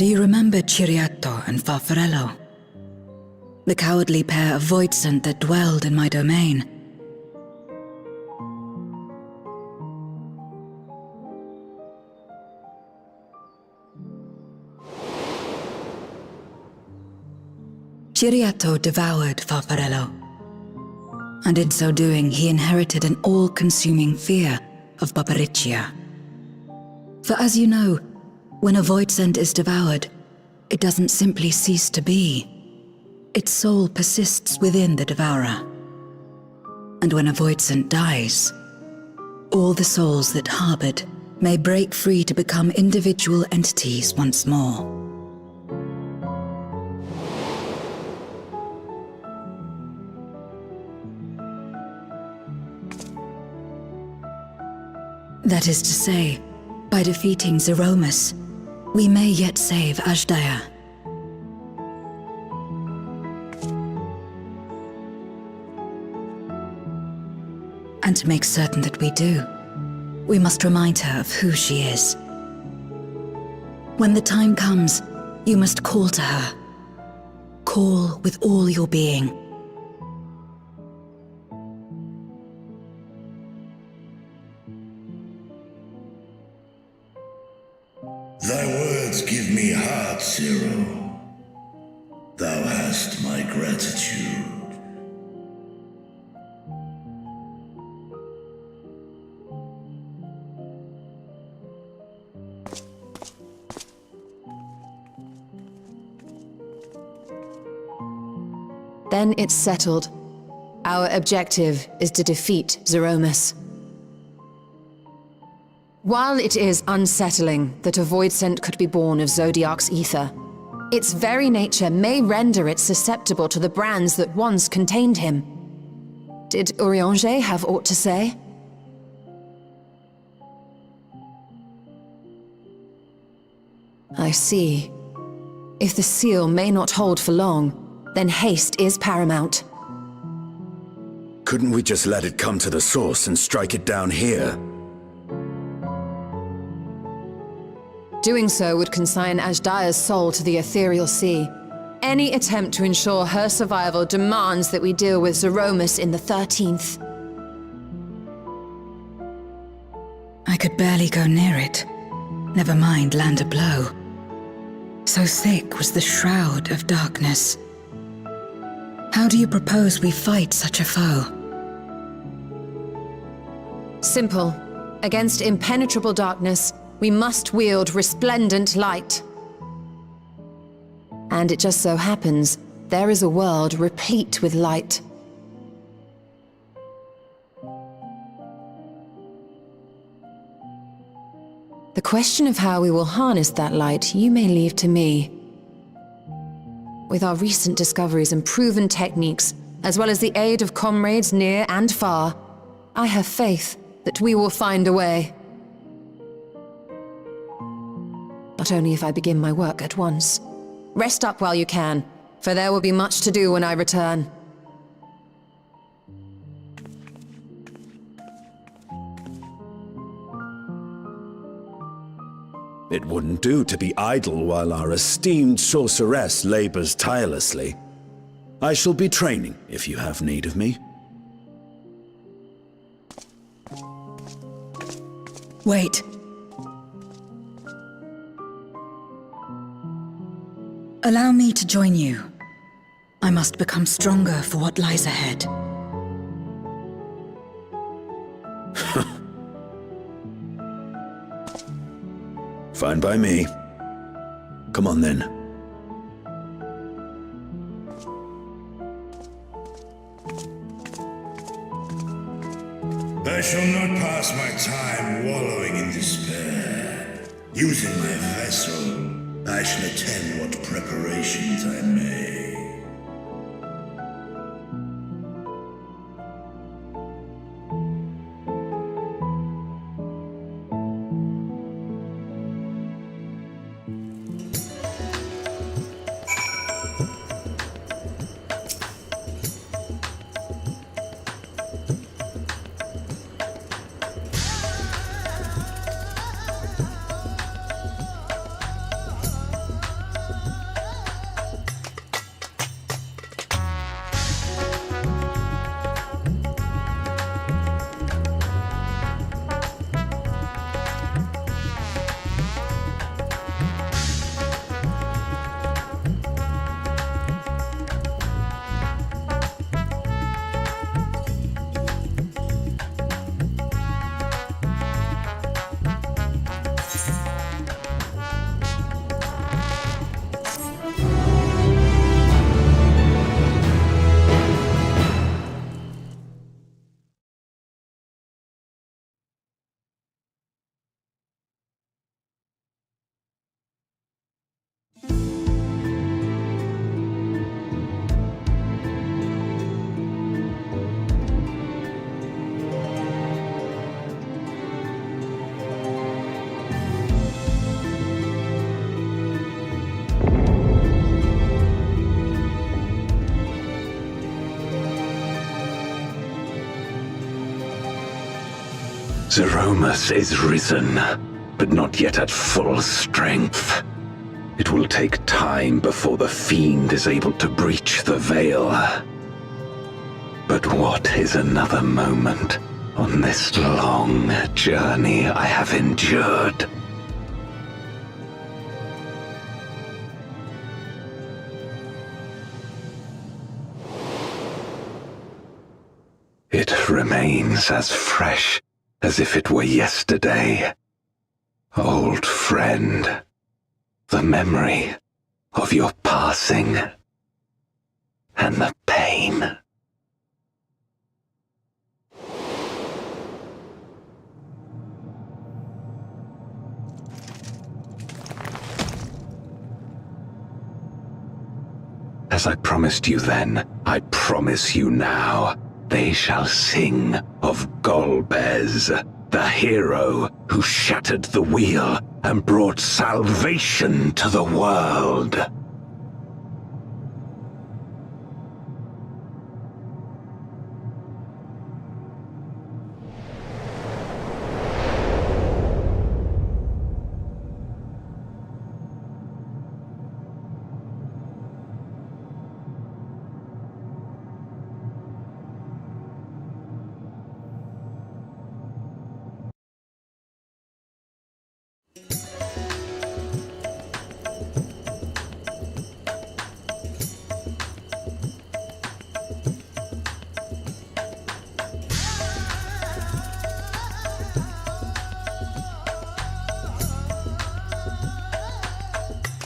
Do you remember Ciriato and Farfarello? The cowardly pair of Voidsent that dwelled in my domain? Ciriato devoured Farfarello, and in so doing he inherited an all-consuming fear of Barbariccia. For as you know, when a Voidsent is devoured, it doesn't simply cease to be. Its soul persists within the devourer. And when a Voidsent dies, all the souls that harbored may break free to become individual entities once more. That is to say, by defeating Zeromus, we may yet save Azdaja. And to make certain that we do, we must remind her of who she is. When the time comes, you must call to her. Call with all your being. Thy words give me heart, Zero. Thou hast my gratitude. Then it's settled. Our objective is to defeat Zeromus. While it is unsettling that a Voidsent could be born of Zodiark's ether, its very nature may render it susceptible to the brands that once contained him. Did Urianger have aught to say? I see. If the seal may not hold for long, then haste is paramount. Couldn't we just let it come to the source and strike it down here? Doing so would consign Azdaja's soul to the ethereal sea. Any attempt to ensure her survival demands that we deal with Zeromus in the 13th. I could barely go near it. Never mind land a blow. So thick was the shroud of darkness. How do you propose we fight such a foe? Simple. Against impenetrable darkness, we must wield resplendent light. And it just so happens, there is a world replete with light. The question of how we will harness that light, you may leave to me. With our recent discoveries and proven techniques, as well as the aid of comrades near and far, I have faith that we will find a way. But only if I begin my work at once. Rest up while you can, for there will be much to do when I return. It wouldn't do to be idle while our esteemed sorceress labors tirelessly. I shall be training if you have need of me. Wait. Allow me to join you. I must become stronger for what lies ahead. Fine by me. Come on then. I shall not pass my time wallowing in despair. Using my vessel, I shall attend what preparations I may. Zeromus is risen, but not yet at full strength. It will take time before the fiend is able to breach the veil. But what is another moment on this long journey I have endured? It remains as fresh as if it were yesterday. Old friend, the memory of your passing and the pain. As I promised you then, I promise you now. They shall sing of Golbez, the hero who shattered the wheel and brought salvation to the world.